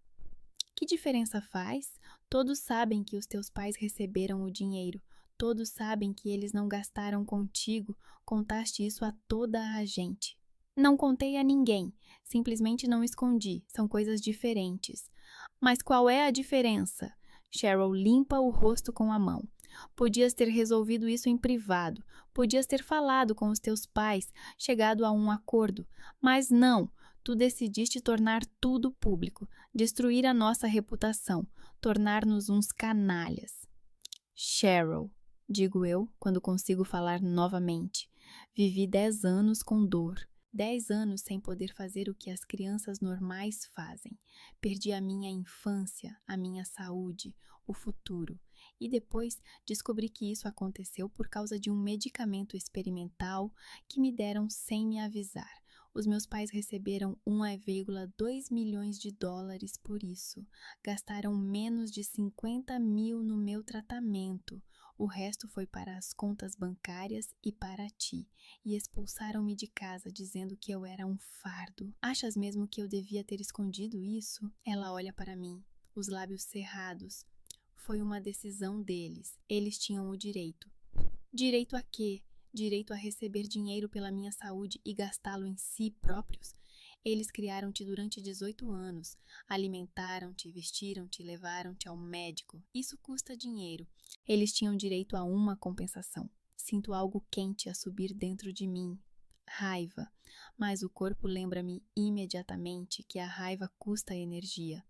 Que diferença faz? Todos sabem que os teus pais receberam o dinheiro. Todos sabem que eles não gastaram contigo. Contaste isso a toda a gente. Não contei a ninguém. Simplesmente não escondi. São coisas diferentes. Mas qual é a diferença? Cheryl limpa o rosto com a mão. Podias ter resolvido isso em privado. Podias ter falado com os teus pais, chegado a um acordo. Mas não. Tu decidiste tornar tudo público, destruir a nossa reputação, tornar-nos uns canalhas. Cheryl, digo eu, quando consigo falar novamente. Vivi 10 anos com dor. 10 anos sem poder fazer o que as crianças normais fazem. Perdi a minha infância, a minha saúde, o futuro. E depois descobri que isso aconteceu por causa de um medicamento experimental que me deram sem me avisar. Os meus pais receberam 1,2 milhões de dólares por isso. Gastaram menos de 50 mil no meu tratamento. O resto foi para as contas bancárias e para ti. E expulsaram-me de casa dizendo que eu era um fardo. Achas mesmo que eu devia ter escondido isso? Ela olha para mim, os lábios cerrados. Foi uma decisão deles. Eles tinham o direito. Direito a quê? Direito a receber dinheiro pela minha saúde e gastá-lo em si próprios? Eles criaram-te durante 18 anos, alimentaram-te, vestiram-te, levaram-te ao médico. Isso custa dinheiro. Eles tinham direito a uma compensação. Sinto algo quente a subir dentro de mim. Raiva. Mas o corpo lembra-me imediatamente que a raiva custa energia.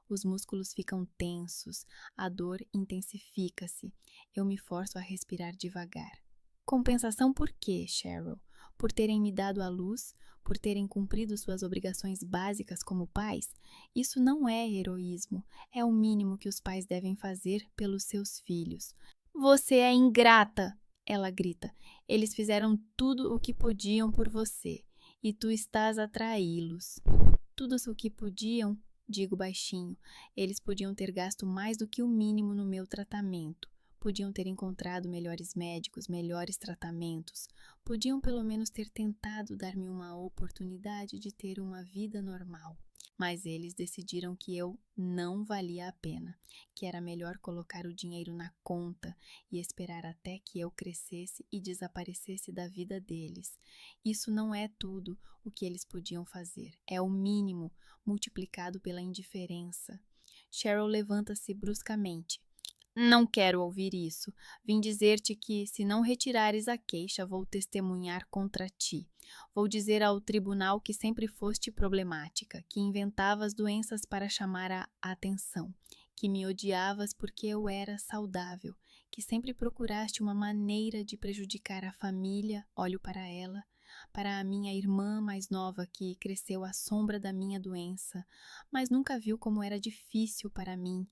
Os músculos ficam tensos, a dor intensifica-se. Eu me forço a respirar devagar. Compensação por quê, Cheryl? Por terem me dado à luz? Por terem cumprido suas obrigações básicas como pais? Isso não é heroísmo. É o mínimo que os pais devem fazer pelos seus filhos. Você é ingrata! Ela grita. Eles fizeram tudo o que podiam por você. E tu estás a traí-los. Tudo o que podiam? Digo baixinho. Eles podiam ter gasto mais do que o mínimo no meu tratamento. Podiam ter encontrado melhores médicos, melhores tratamentos. Podiam pelo menos ter tentado dar-me uma oportunidade de ter uma vida normal. Mas eles decidiram que eu não valia a pena, que era melhor colocar o dinheiro na conta e esperar até que eu crescesse e desaparecesse da vida deles. Isso não é tudo o que eles podiam fazer. É o mínimo, multiplicado pela indiferença. Cheryl levanta-se bruscamente. Não quero ouvir isso. Vim dizer-te que, se não retirares a queixa, vou testemunhar contra ti. Vou dizer ao tribunal que sempre foste problemática, que inventavas doenças para chamar a atenção, que me odiavas porque eu era saudável, que sempre procuraste uma maneira de prejudicar a família. Olho para ela, para a minha irmã mais nova que cresceu à sombra da minha doença, mas nunca viu como era difícil para mim,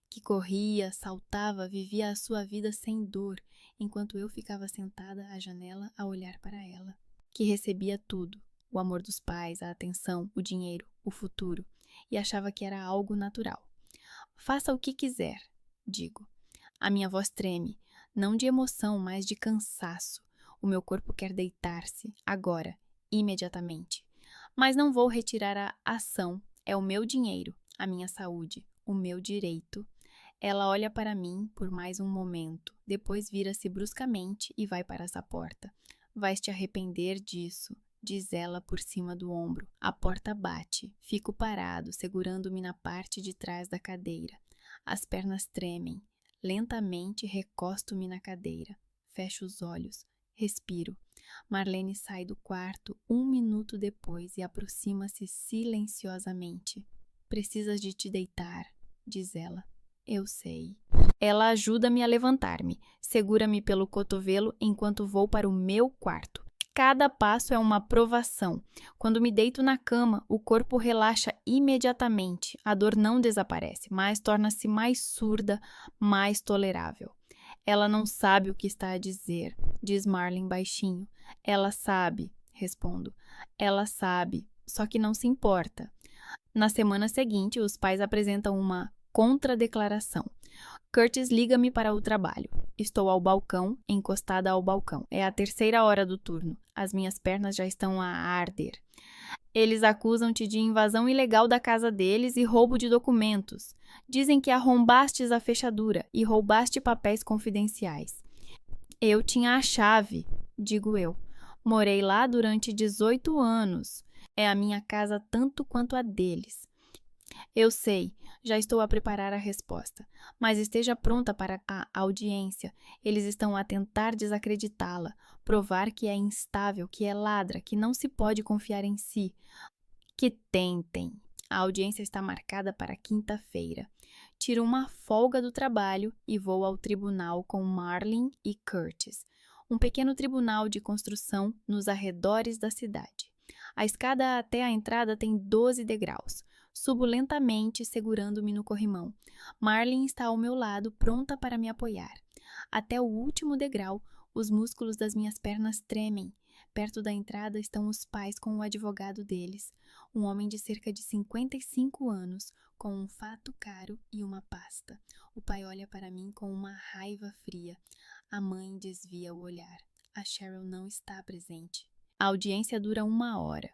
que corria, saltava, vivia a sua vida sem dor, enquanto eu ficava sentada à janela a olhar para ela, que recebia tudo, o amor dos pais, a atenção, o dinheiro, o futuro, e achava que era algo natural. Faça o que quiser, digo. A minha voz treme, não de emoção, mas de cansaço. O meu corpo quer deitar-se, agora, imediatamente. Mas não vou retirar a ação, é o meu dinheiro, a minha saúde, o meu direito. Ela olha para mim por mais um momento, depois vira-se bruscamente e vai para essa porta. Vais te arrepender disso, diz ela por cima do ombro. A porta bate. Fico parado, segurando-me na parte de trás da cadeira. As pernas tremem. Lentamente recosto-me na cadeira. Fecho os olhos. Respiro. Marlene sai do quarto 1 minuto depois e aproxima-se silenciosamente. Precisas de te deitar, diz ela. Eu sei. Ela ajuda-me a levantar-me, segura-me pelo cotovelo enquanto vou para o meu quarto. Cada passo é uma provação. Quando me deito na cama, o corpo relaxa imediatamente. A dor não desaparece, mas torna-se mais surda, mais tolerável. Ela não sabe o que está a dizer, diz Marlene baixinho. Ela sabe, respondo. Ela sabe, só que não se importa. Na semana seguinte, os pais apresentam uma contradeclaração. Curtis liga-me para o trabalho. Estou ao balcão, encostada ao balcão. É a 3ª hora do turno. As minhas pernas já estão a arder. Eles acusam-te de invasão ilegal da casa deles e roubo de documentos. Dizem que arrombastes a fechadura e roubaste papéis confidenciais. Eu tinha a chave, digo eu. Morei lá durante 18 anos. É a minha casa tanto quanto a deles. Eu sei, já estou a preparar a resposta, mas esteja pronta para a audiência. Eles estão a tentar desacreditá-la, provar que é instável, que é ladra, que não se pode confiar em si. Que tentem. A audiência está marcada para quinta-feira. Tiro uma folga do trabalho e vou ao tribunal com Marlene e Curtis. Um pequeno tribunal de construção nos arredores da cidade. A escada até a entrada tem 12 degraus. Subo lentamente, segurando-me no corrimão. Marlin está ao meu lado, pronta para me apoiar. Até o último degrau, os músculos das minhas pernas tremem. Perto da entrada estão os pais com o advogado deles, um homem de cerca de 55 anos, com um fato caro e uma pasta. O pai olha para mim com uma raiva fria. A mãe desvia o olhar. A Cheryl não está presente. A audiência dura 1 hora.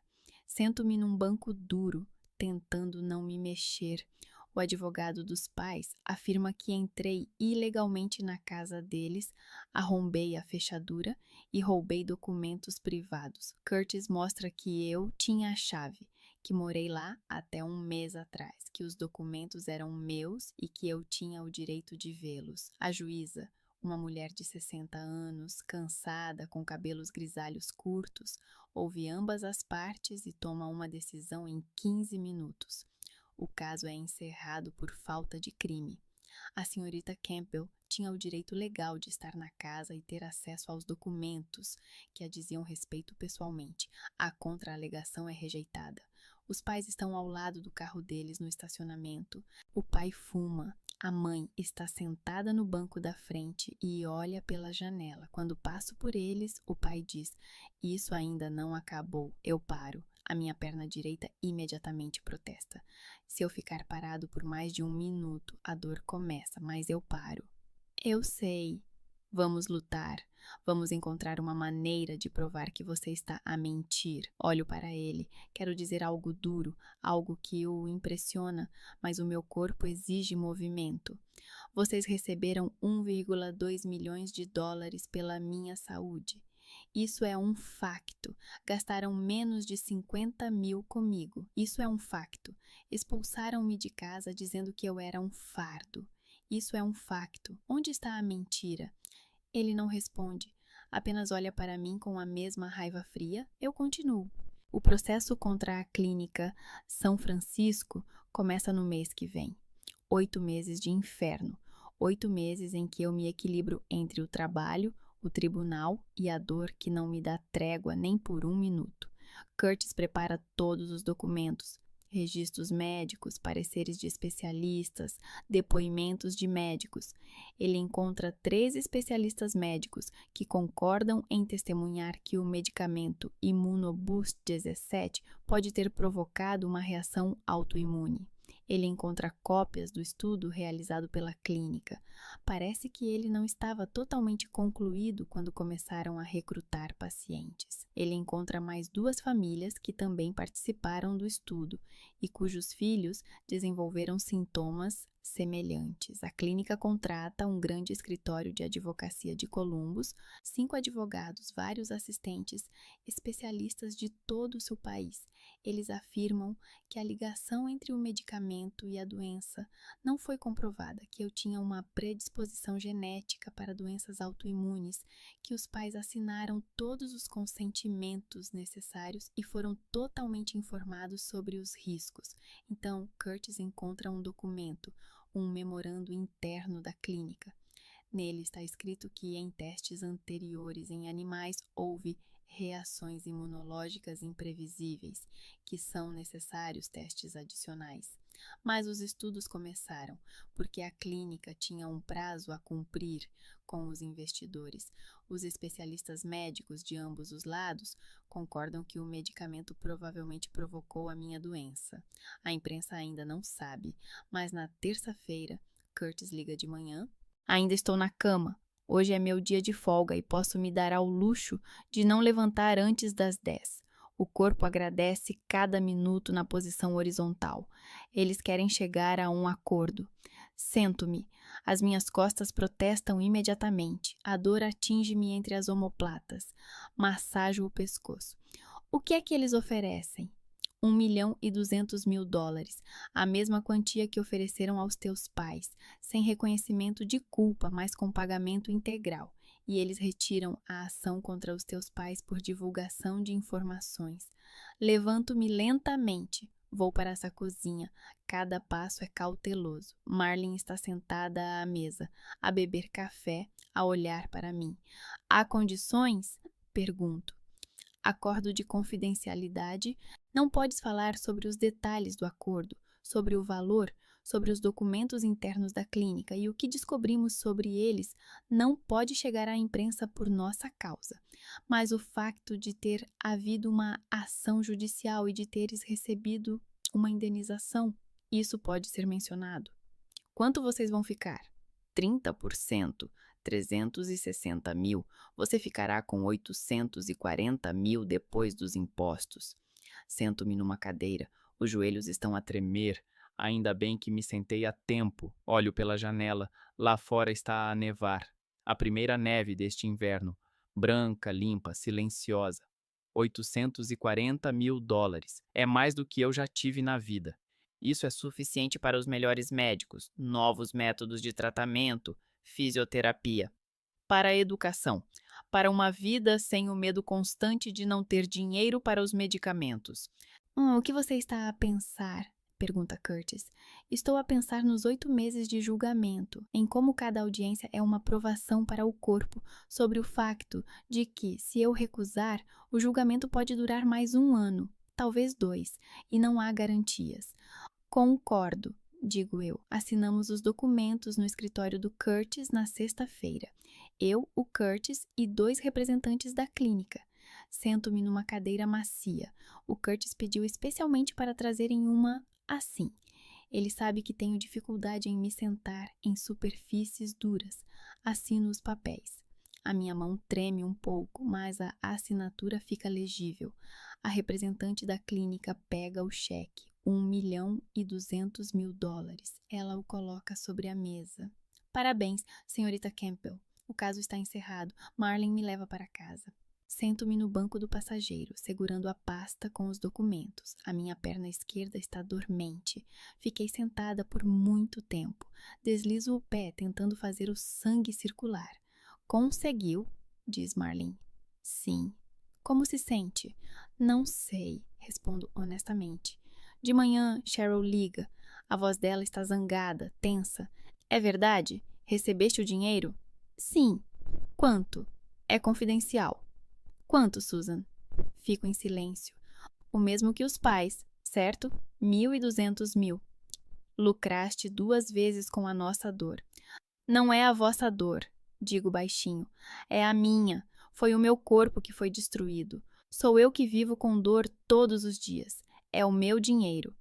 Sento-me num banco duro, tentando não me mexer. O advogado dos pais afirma que entrei ilegalmente na casa deles, arrombei a fechadura e roubei documentos privados. Curtis mostra que eu tinha a chave, que morei lá até 1 mês atrás, que os documentos eram meus e que eu tinha o direito de vê-los. A juíza, uma mulher de 60 anos, cansada, com cabelos grisalhos curtos, ouve ambas as partes e toma uma decisão em 15 minutos. O caso é encerrado por falta de crime. A senhorita Campbell tinha o direito legal de estar na casa e ter acesso aos documentos que a diziam respeito pessoalmente. A contra-alegação é rejeitada. Os pais estão ao lado do carro deles no estacionamento. O pai fuma. A mãe está sentada no banco da frente e olha pela janela. Quando passo por eles, o pai diz: "Isso ainda não acabou, eu paro." A minha perna direita imediatamente protesta. Se eu ficar parado por mais de 1 minuto, a dor começa, mas eu paro. Eu sei. Vamos lutar. Vamos encontrar uma maneira de provar que você está a mentir. Olho para ele. Quero dizer algo duro, algo que o impressiona, mas o meu corpo exige movimento. Vocês receberam 1,2 milhões de dólares pela minha saúde. Isso é um facto. Gastaram menos de 50 mil comigo. Isso é um facto. Expulsaram-me de casa dizendo que eu era um fardo. Isso é um facto. Onde está a mentira? Ele não responde. Apenas olha para mim com a mesma raiva fria. Eu continuo. O processo contra a clínica São Francisco começa no mês que vem. 8 meses de inferno. 8 meses em que eu me equilibro entre o trabalho, o tribunal e a dor que não me dá trégua nem por 1 minuto. Curtis prepara todos os documentos, registros médicos, pareceres de especialistas, depoimentos de médicos. Ele encontra 3 especialistas médicos que concordam em testemunhar que o medicamento Immunoboost 17 pode ter provocado uma reação autoimune. Ele encontra cópias do estudo realizado pela clínica. Parece que ele não estava totalmente concluído quando começaram a recrutar pacientes. Ele encontra mais 2 famílias que também participaram do estudo e cujos filhos desenvolveram sintomas semelhantes. A clínica contrata um grande escritório de advocacia de Columbus, 5 advogados, vários assistentes, especialistas de todo o seu país. Eles afirmam que a ligação entre o medicamento e a doença não foi comprovada, que eu tinha uma predisposição genética para doenças autoimunes, que os pais assinaram todos os consentimentos necessários e foram totalmente informados sobre os riscos. Então, Curtis encontra um documento, um memorando interno da clínica. Nele está escrito que em testes anteriores em animais houve reações imunológicas imprevisíveis, que são necessários testes adicionais. Mas os estudos começaram, porque a clínica tinha um prazo a cumprir com os investidores. Os especialistas médicos de ambos os lados concordam que o medicamento provavelmente provocou a minha doença. A imprensa ainda não sabe, mas na terça-feira, Curtis liga de manhã. Ainda estou na cama. Hoje é meu dia de folga e posso me dar ao luxo de não levantar antes das 10. O corpo agradece cada minuto na posição horizontal. Eles querem chegar a um acordo. Sento-me. As minhas costas protestam imediatamente. A dor atinge-me entre as omoplatas. Massajo o pescoço. O que é que eles oferecem? 1.200.000 dólares, a mesma quantia que ofereceram aos teus pais, sem reconhecimento de culpa, mas com pagamento integral. E eles retiram a ação contra os teus pais por divulgação de informações. Levanto-me lentamente. Vou para essa cozinha. Cada passo é cauteloso. Marlin está sentada à mesa, a beber café, a olhar para mim. Há condições? Pergunto. Acordo de confidencialidade. Não podes falar sobre os detalhes do acordo. sobre o valor, sobre os documentos internos da clínica e o que descobrimos sobre eles não pode chegar à imprensa por nossa causa. Mas o facto de ter havido uma ação judicial e de teres recebido uma indenização, isso pode ser mencionado. Quanto vocês vão ficar? 30%, 360 mil. Você ficará com 840 mil depois dos impostos. Sento-me numa cadeira. Os joelhos estão a tremer. Ainda bem que me sentei a tempo. Olho pela janela. Lá fora está a nevar. A primeira neve deste inverno. Branca, limpa, silenciosa. 840 mil dólares. É mais do que eu já tive na vida. Isso é suficiente para os melhores médicos, novos métodos de tratamento, fisioterapia. Para a educação, para uma vida sem o medo constante de não ter dinheiro para os medicamentos. O que você está a pensar? Pergunta Curtis. Estou a pensar nos 8 meses de julgamento, em como cada audiência é uma provação para o corpo, sobre o facto de que, se eu recusar, o julgamento pode durar mais 1 ano, talvez 2, e não há garantias. Concordo, digo eu. Assinamos os documentos no escritório do Curtis na sexta-feira. Eu, o Curtis e 2 representantes da clínica. Sento-me numa cadeira macia. O Curtis pediu especialmente para trazerem uma assim. Ele sabe que tenho dificuldade em me sentar em superfícies duras. Assino os papéis. A minha mão treme um pouco, mas a assinatura fica legível. A representante da clínica pega o cheque. 1.200.000 dólares. Ela o coloca sobre a mesa. Parabéns, senhorita Campbell. O caso está encerrado. Marlin me leva para casa. Sento-me no banco do passageiro, segurando a pasta com os documentos. A minha perna esquerda está dormente. Fiquei sentada por muito tempo. Deslizo o pé, tentando fazer o sangue circular. Conseguiu? Diz Marlin. Sim. Como se sente? Não sei, respondo honestamente. De manhã, Cheryl liga. A voz dela está zangada, tensa. É verdade? Recebeste o dinheiro? Sim. Quanto? É confidencial. Quanto, Susan? Fico em silêncio. O mesmo que os pais, certo? 1.200.000. Lucraste 2 vezes com a nossa dor. Não é a vossa dor, digo baixinho. É a minha. Foi o meu corpo que foi destruído. Sou eu que vivo com dor todos os dias. É o meu dinheiro.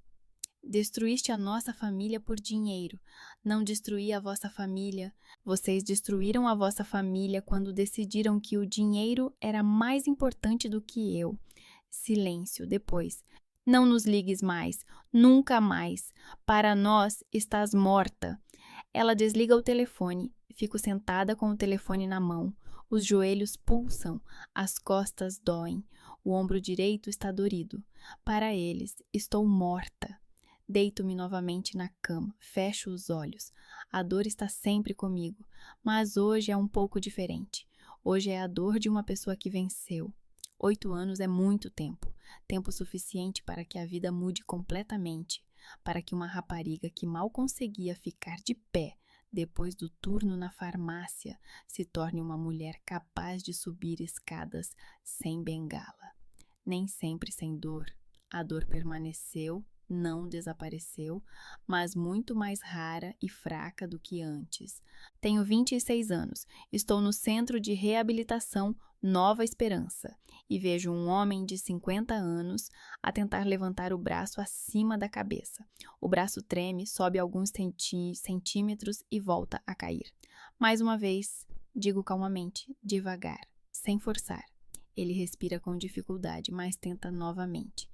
Destruíste a nossa família por dinheiro. Não destruí a vossa família. Vocês destruíram a vossa família quando decidiram que o dinheiro era mais importante do que eu. Silêncio. Depois. Não nos ligues mais. Nunca mais. Para nós, estás morta. Ela desliga o telefone. Fico sentada com o telefone na mão. Os joelhos pulsam. As costas doem. O ombro direito está dorido. Para eles, estou morta. Deito-me novamente na cama, fecho os olhos. A dor está sempre comigo, mas hoje é um pouco diferente. Hoje é a dor de uma pessoa que venceu. 8 anos é muito tempo. Tempo suficiente para que a vida mude completamente. Para que uma rapariga que mal conseguia ficar de pé depois do turno na farmácia se torne uma mulher capaz de subir escadas sem bengala. Nem sempre sem dor. A dor permaneceu, não desapareceu, mas muito mais rara e fraca do que antes. Tenho 26 anos, estou no Centro de Reabilitação Nova Esperança e vejo um homem de 50 anos a tentar levantar o braço acima da cabeça. O braço treme, sobe alguns centímetros e volta a cair. Mais uma vez, digo calmamente, devagar, sem forçar. Ele respira com dificuldade, mas tenta novamente.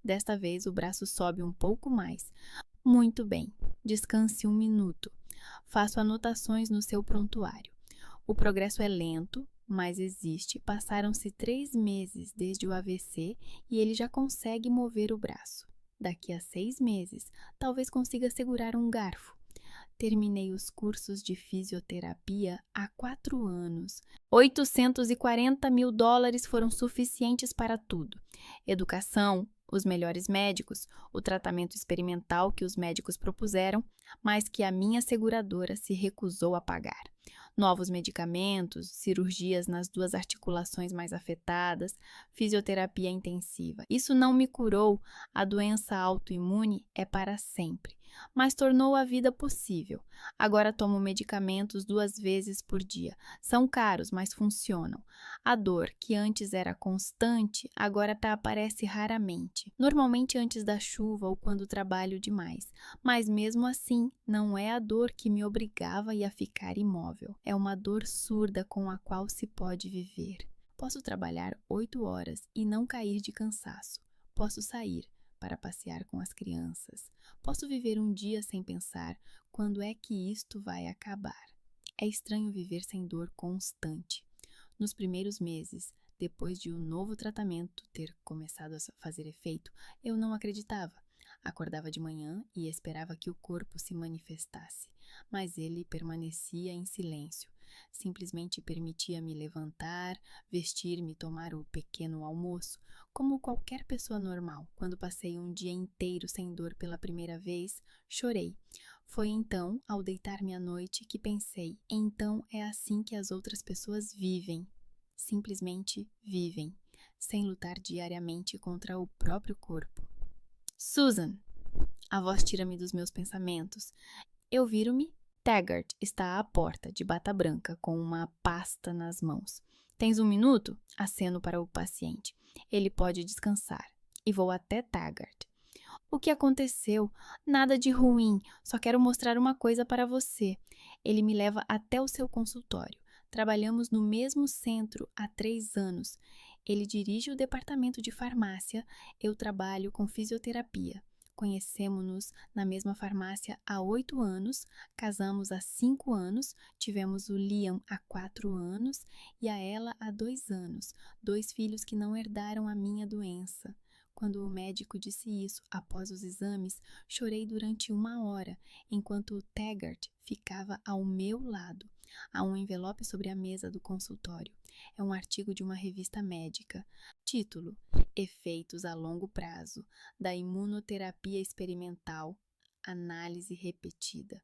Desta vez, o braço sobe um pouco mais. Muito bem. Descanse 1 minuto. Faço anotações no seu prontuário. O progresso é lento, mas existe. Passaram-se 3 meses desde o AVC e ele já consegue mover o braço. Daqui a 6 meses, talvez consiga segurar um garfo. Terminei os cursos de fisioterapia há 4 anos. 840.000 dólares foram suficientes para tudo. Educação, os melhores médicos, o tratamento experimental que os médicos propuseram, mas que a minha seguradora se recusou a pagar. Novos medicamentos, cirurgias nas 2 articulações mais afetadas, fisioterapia intensiva. Isso não me curou, a doença autoimune é para sempre, mas tornou a vida possível. Agora tomo medicamentos 2 vezes por dia. São caros, mas funcionam. A dor, que antes era constante, agora aparece raramente. Normalmente antes da chuva ou quando trabalho demais. Mas mesmo assim, não é a dor que me obrigava a ficar imóvel. É uma dor surda com a qual se pode viver. Posso trabalhar 8 horas e não cair de cansaço. Posso sair para passear com as crianças. Posso viver um dia sem pensar quando é que isto vai acabar. É estranho viver sem dor constante. Nos primeiros meses, depois de um novo tratamento ter começado a fazer efeito, eu não acreditava. Acordava de manhã e esperava que o corpo se manifestasse, mas ele permanecia em silêncio. Simplesmente permitia-me levantar, vestir-me, tomar o pequeno almoço, como qualquer pessoa normal. Quando passei um dia inteiro sem dor pela primeira vez, chorei. Foi então, ao deitar-me à noite, que pensei: então é assim que as outras pessoas vivem. Simplesmente vivem, sem lutar diariamente contra o próprio corpo. Susan! A voz tira-me dos meus pensamentos. Eu viro-me. Taggart está à porta, de bata branca, com uma pasta nas mãos. Tens 1 minuto? Aceno para o paciente. Ele pode descansar. E vou até Taggart. O que aconteceu? Nada de ruim, só quero mostrar uma coisa para você. Ele me leva até o seu consultório. Trabalhamos no mesmo centro há 3 anos. Ele dirige o departamento de farmácia, eu trabalho com fisioterapia. Conhecemos-nos na mesma farmácia há 8 anos, casamos há 5 anos, tivemos o Liam há 4 anos e a ela há 2 anos, 2 filhos que não herdaram a minha doença. Quando o médico disse isso, após os exames, chorei durante 1 hora, enquanto o Taggart ficava ao meu lado. Há um envelope sobre a mesa do consultório. É um artigo de uma revista médica. Título: Efeitos a longo prazo da imunoterapia experimental, análise repetida.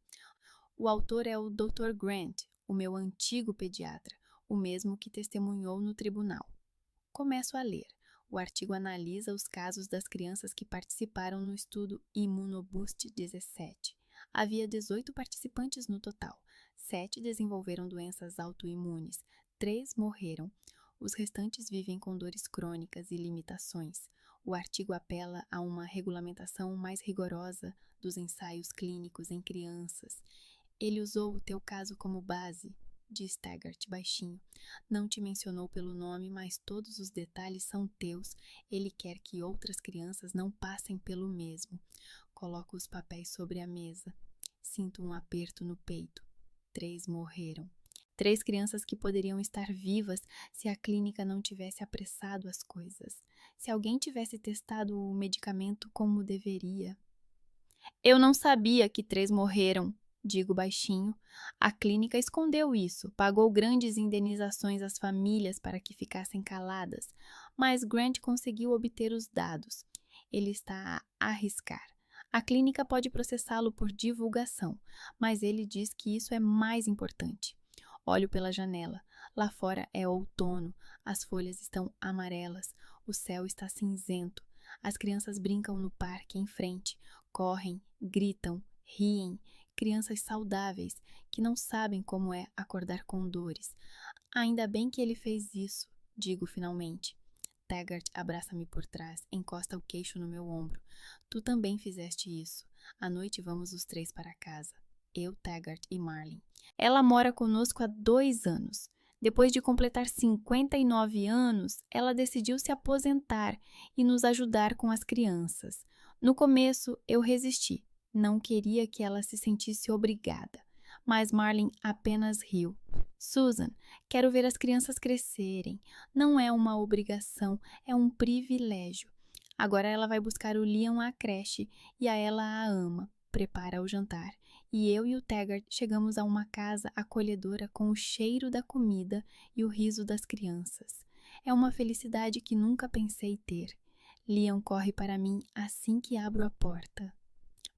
O autor é o Dr. Grant, o meu antigo pediatra, o mesmo que testemunhou no tribunal. Começo a ler. O artigo analisa os casos das crianças que participaram no estudo Immunoboost 17. Havia 18 participantes no total. 7 desenvolveram doenças autoimunes, 3 morreram. Os restantes vivem com dores crônicas e limitações. O artigo apela a uma regulamentação mais rigorosa dos ensaios clínicos em crianças. Ele usou o teu caso como base, diz Taggart baixinho. Não te mencionou pelo nome, mas todos os detalhes são teus. Ele quer que outras crianças não passem pelo mesmo. Coloco os papéis sobre a mesa. Sinto um aperto no peito. 3 morreram. 3 crianças que poderiam estar vivas se a clínica não tivesse apressado as coisas. Se alguém tivesse testado o medicamento como deveria. Eu não sabia que 3 morreram, digo baixinho. A clínica escondeu isso, pagou grandes indenizações às famílias para que ficassem caladas, mas Grant conseguiu obter os dados. Ele está a arriscar. A clínica pode processá-lo por divulgação, mas ele diz que isso é mais importante. Olho pela janela. Lá fora é outono, as folhas estão amarelas, o céu está cinzento. As crianças brincam no parque em frente, correm, gritam, riem. Crianças saudáveis que não sabem como é acordar com dores. Ainda bem que ele fez isso, digo finalmente. Taggart abraça-me por trás, encosta o queixo no meu ombro. Tu também fizeste isso. À noite vamos os 3 para casa. Eu, Taggart e Marlene. Ela mora conosco há 2 anos. Depois de completar 59 anos, ela decidiu se aposentar e nos ajudar com as crianças. No começo, eu resisti. Não queria que ela se sentisse obrigada. Mas Marlene apenas riu. Susan, quero ver as crianças crescerem. Não é uma obrigação, é um privilégio. Agora ela vai buscar o Liam à creche e a ela a ama. Prepara o jantar. E eu e o Taggart chegamos a uma casa acolhedora com o cheiro da comida e o riso das crianças. É uma felicidade que nunca pensei ter. Liam corre para mim assim que abro a porta.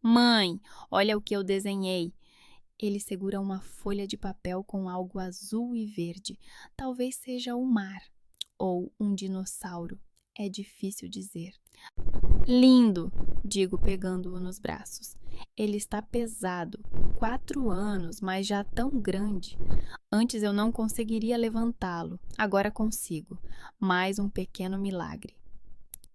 Mãe, olha o que eu desenhei. Ele segura uma folha de papel com algo azul e verde. Talvez seja o mar ou um dinossauro. É difícil dizer. Lindo, digo pegando-o nos braços. Ele está pesado, 4 anos, mas já tão grande. Antes eu não conseguiria levantá-lo, agora consigo. Mais um pequeno milagre.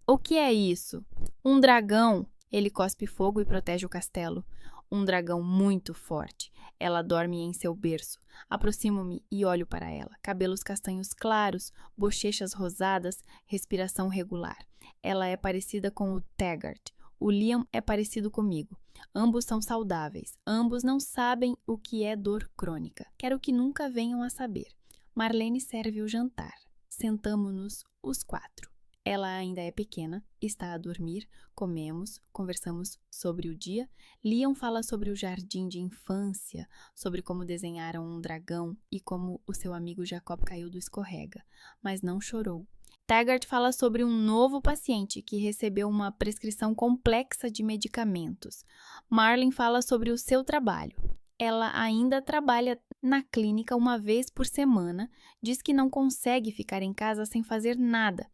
O que é isso? Um dragão! Ele cospe fogo e protege o castelo. Um dragão muito forte. Ela dorme em seu berço. Aproximo-me e olho para ela. Cabelos castanhos claros, bochechas rosadas, respiração regular. Ela é parecida com o Taggart. O Liam é parecido comigo. Ambos são saudáveis. Ambos não sabem o que é dor crônica. Quero que nunca venham a saber. Marlene serve o jantar. Sentamo-nos os 4. Ela ainda é pequena, está a dormir, comemos, conversamos sobre o dia. Liam fala sobre o jardim de infância, sobre como desenharam um dragão e como o seu amigo Jacob caiu do escorrega, mas não chorou. Taggart fala sobre um novo paciente que recebeu uma prescrição complexa de medicamentos. Marlene fala sobre o seu trabalho. Ela ainda trabalha na clínica uma vez por semana, diz que não consegue ficar em casa sem fazer nada.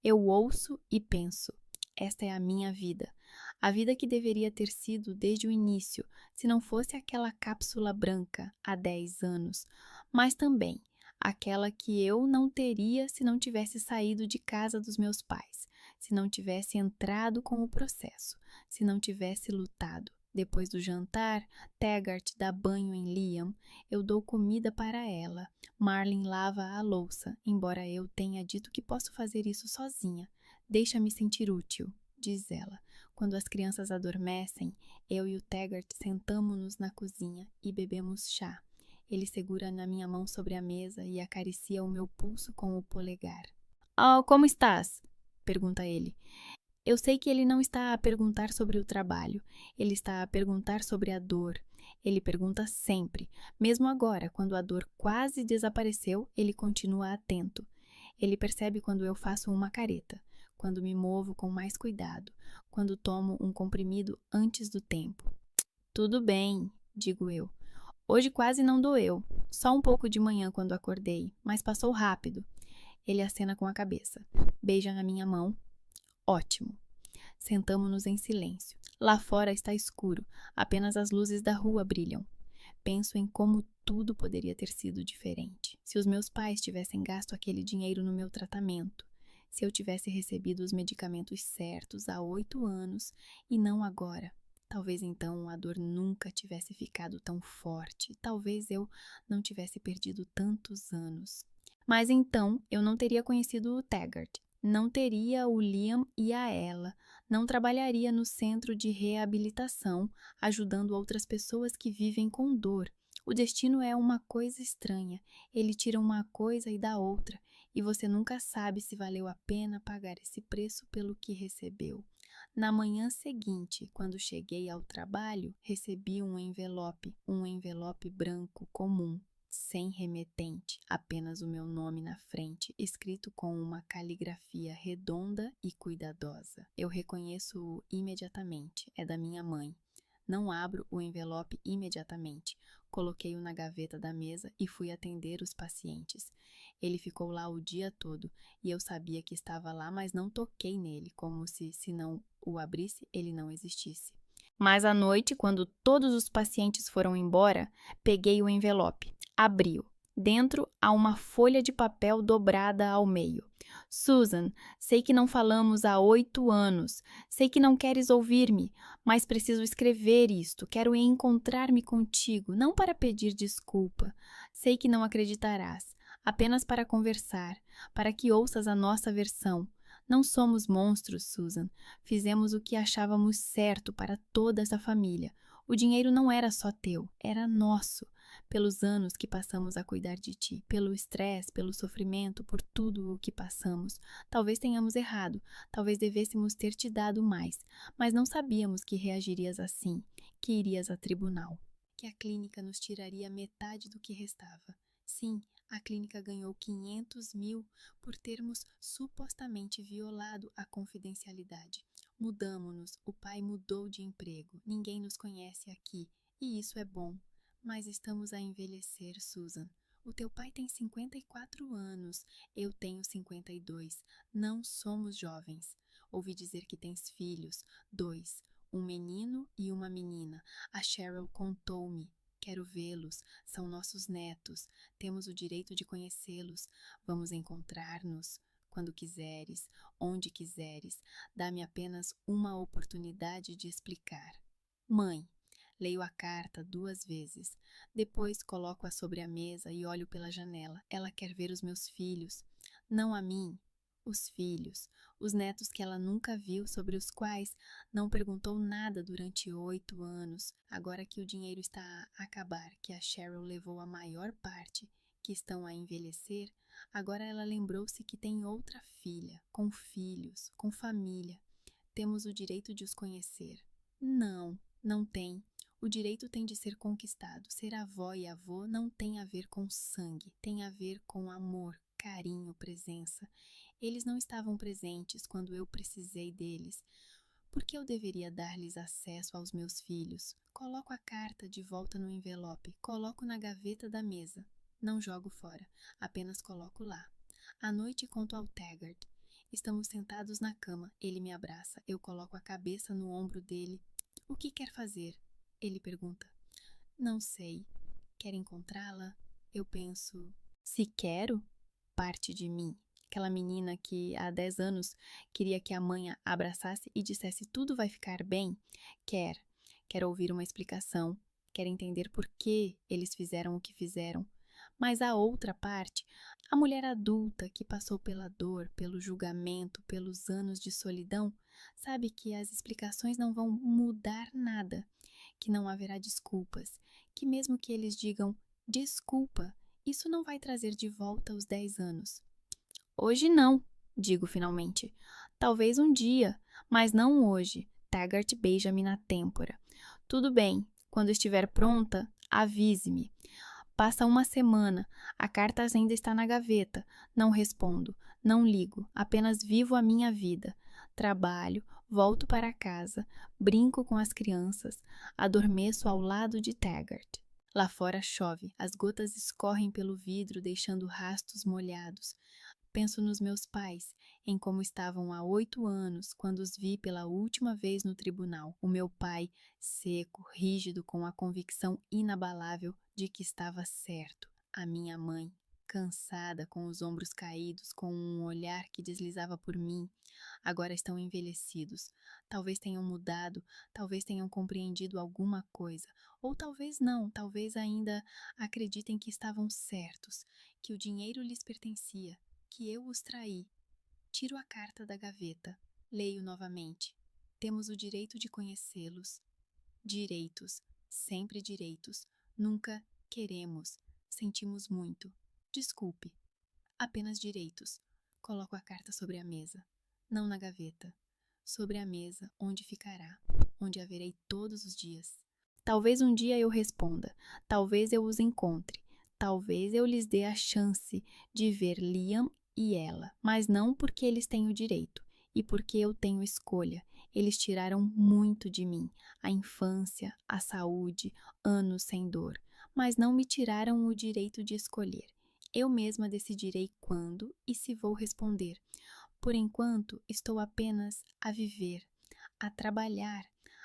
Eu ouço e penso, esta é a minha vida. A vida que deveria ter sido desde o início, se não fosse aquela cápsula branca há 10 anos, mas também aquela que eu não teria se não tivesse saído de casa dos meus pais, se não tivesse entrado com o processo, se não tivesse lutado. Depois do jantar, Taggart dá banho em Liam, eu dou comida para ela. Marlene lava a louça, embora eu tenha dito que posso fazer isso sozinha. Deixa-me sentir útil, diz ela. Quando as crianças adormecem, eu e o Taggart sentamo-nos na cozinha e bebemos chá. Ele segura na minha mão sobre a mesa e acaricia o meu pulso com o polegar. Oh, como estás? Pergunta ele. Eu sei que ele não está a perguntar sobre o trabalho, ele está a perguntar sobre a dor. Ele pergunta sempre, mesmo agora, quando a dor quase desapareceu, ele continua atento. Ele percebe quando eu faço uma careta, quando me movo com mais cuidado, quando tomo um comprimido antes do tempo. Tudo bem, digo eu. Hoje quase não doeu, só um pouco de manhã quando acordei, mas passou rápido. Ele acena com a cabeça, beija na minha mão. Ótimo. Sentamo-nos em silêncio. Lá fora está escuro, apenas as luzes da rua brilham. Penso em como tudo poderia ter sido diferente. Se os meus pais tivessem gasto aquele dinheiro no meu tratamento, se eu tivesse recebido os medicamentos certos há 8 anos e não agora. Talvez então a dor nunca tivesse ficado tão forte, talvez eu não tivesse perdido tantos anos. Mas então eu não teria conhecido o Taggart, não teria o Liam e a ela, não trabalharia no centro de reabilitação, ajudando outras pessoas que vivem com dor. O destino é uma coisa estranha, ele tira uma coisa e dá outra, e você nunca sabe se valeu a pena pagar esse preço pelo que recebeu. Na manhã seguinte, quando cheguei ao trabalho, recebi um envelope branco comum, sem remetente, apenas o meu nome na frente, escrito com uma caligrafia redonda e cuidadosa. Eu reconheço-o imediatamente, é da minha mãe. Não abro o envelope imediatamente. Coloquei-o na gaveta da mesa e fui atender os pacientes. Ele ficou lá o dia todo e eu sabia que estava lá, mas não toquei nele, como se não o abrisse, ele não existisse. Mas à noite, quando todos os pacientes foram embora, peguei o envelope, abri-o. Dentro há uma folha de papel dobrada ao meio. Susan, sei que não falamos há 8 anos. Sei que não queres ouvir-me, mas preciso escrever isto. Quero encontrar-me contigo, não para pedir desculpa. Sei que não acreditarás, apenas para conversar, para que ouças a nossa versão. Não somos monstros, Susan. Fizemos o que achávamos certo para toda essa família. O dinheiro não era só teu, era nosso. Pelos anos que passamos a cuidar de ti, pelo estresse, pelo sofrimento, por tudo o que passamos. Talvez tenhamos errado, talvez devêssemos ter te dado mais, mas não sabíamos que reagirias assim, que irias a tribunal, que a clínica nos tiraria metade do que restava. Sim, a clínica ganhou 500 mil por termos supostamente violado a confidencialidade. Mudamo-nos, o pai mudou de emprego, ninguém nos conhece aqui, e isso é bom. Mas estamos a envelhecer, Susan. O teu pai tem 54 anos, eu tenho 52. Não somos jovens. Ouvi dizer que tens filhos, 2, um menino e uma menina. A Cheryl contou-me. Quero vê-los, são nossos netos. Temos o direito de conhecê-los. Vamos encontrar-nos quando quiseres, onde quiseres. Dá-me apenas uma oportunidade de explicar. Mãe, leio a carta 2 vezes. Depois coloco-a sobre a mesa e olho pela janela. Ela quer ver os meus filhos. Não a mim, os filhos, os netos que ela nunca viu, sobre os quais não perguntou nada durante 8 anos. Agora que o dinheiro está a acabar, que a Cheryl levou a maior parte, que estão a envelhecer, agora ela lembrou-se que tem outra filha, com filhos, com família. Temos o direito de os conhecer. Não, não tem. O direito tem de ser conquistado. Ser avó e avô não tem a ver com sangue, tem a ver com amor, carinho, presença. Eles não estavam presentes quando eu precisei deles. Por que eu deveria dar-lhes acesso aos meus filhos? Coloco a carta de volta no envelope, coloco na gaveta da mesa. Não jogo fora, apenas coloco lá. À noite conto ao Taggart. Estamos sentados na cama, ele me abraça, eu coloco a cabeça no ombro dele. O que quer fazer? Ele pergunta. Não sei. Quer encontrá-la? Eu penso, se quero, parte de mim. Aquela menina que há 10 anos queria que a mãe a abraçasse e dissesse tudo vai ficar bem, quer ouvir uma explicação, quer entender por que eles fizeram o que fizeram. Mas a outra parte, a mulher adulta que passou pela dor, pelo julgamento, pelos anos de solidão, sabe que as explicações não vão mudar nada, que não haverá desculpas, que mesmo que eles digam desculpa, isso não vai trazer de volta os 10 anos. Hoje não, digo finalmente. Talvez um dia, mas não hoje. Taggart beija-me na têmpora. Tudo bem, quando estiver pronta, avise-me. Passa uma semana, a carta ainda está na gaveta. Não respondo, não ligo, apenas vivo a minha vida. Trabalho, volto para casa, brinco com as crianças, adormeço ao lado de Taggart. Lá fora chove, as gotas escorrem pelo vidro, deixando rastos molhados. Penso nos meus pais, em como estavam há 8 anos, quando os vi pela última vez no tribunal. O meu pai, seco, rígido, com a convicção inabalável de que estava certo. A minha mãe, cansada, com os ombros caídos, com um olhar que deslizava por mim. Agora estão envelhecidos. Talvez tenham mudado, talvez tenham compreendido alguma coisa, ou talvez não, talvez ainda acreditem que estavam certos, que o dinheiro lhes pertencia, que eu os traí. Tiro a carta da gaveta, leio novamente. Temos o direito de conhecê-los. Direitos, sempre direitos. Nunca queremos, sentimos muito. Desculpe. Apenas direitos. Coloco a carta sobre a mesa, não na gaveta. Sobre a mesa, onde ficará, onde haverei todos os dias. Talvez um dia eu responda, talvez eu os encontre, talvez eu lhes dê a chance de ver Liam e ela, mas não porque eles têm o direito e porque eu tenho escolha. Eles tiraram muito de mim, a infância, a saúde, anos sem dor, mas não me tiraram o direito de escolher. Eu mesma decidirei quando e se vou responder. Por enquanto, estou apenas a viver, a trabalhar,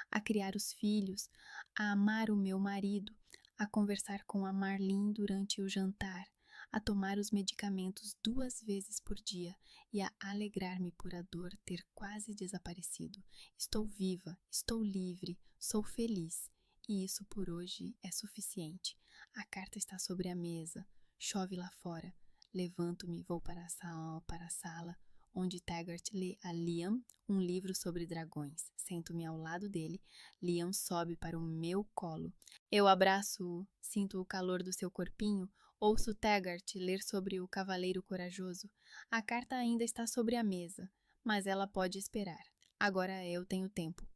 a criar os filhos, a amar o meu marido, a conversar com a Marlene durante o jantar, a tomar os medicamentos 2 vezes por dia e a alegrar-me por a dor ter quase desaparecido. Estou viva, estou livre, sou feliz. E isso por hoje é suficiente. A carta está sobre a mesa. Chove lá fora. Levanto-me, vou para a sala, onde Taggart lê a Liam um livro sobre dragões. Sento-me ao lado dele. Liam sobe para o meu colo. Eu abraço-o, sinto o calor do seu corpinho. Ouço Taggart ler sobre o cavaleiro corajoso. A carta ainda está sobre a mesa, mas ela pode esperar. Agora eu tenho tempo.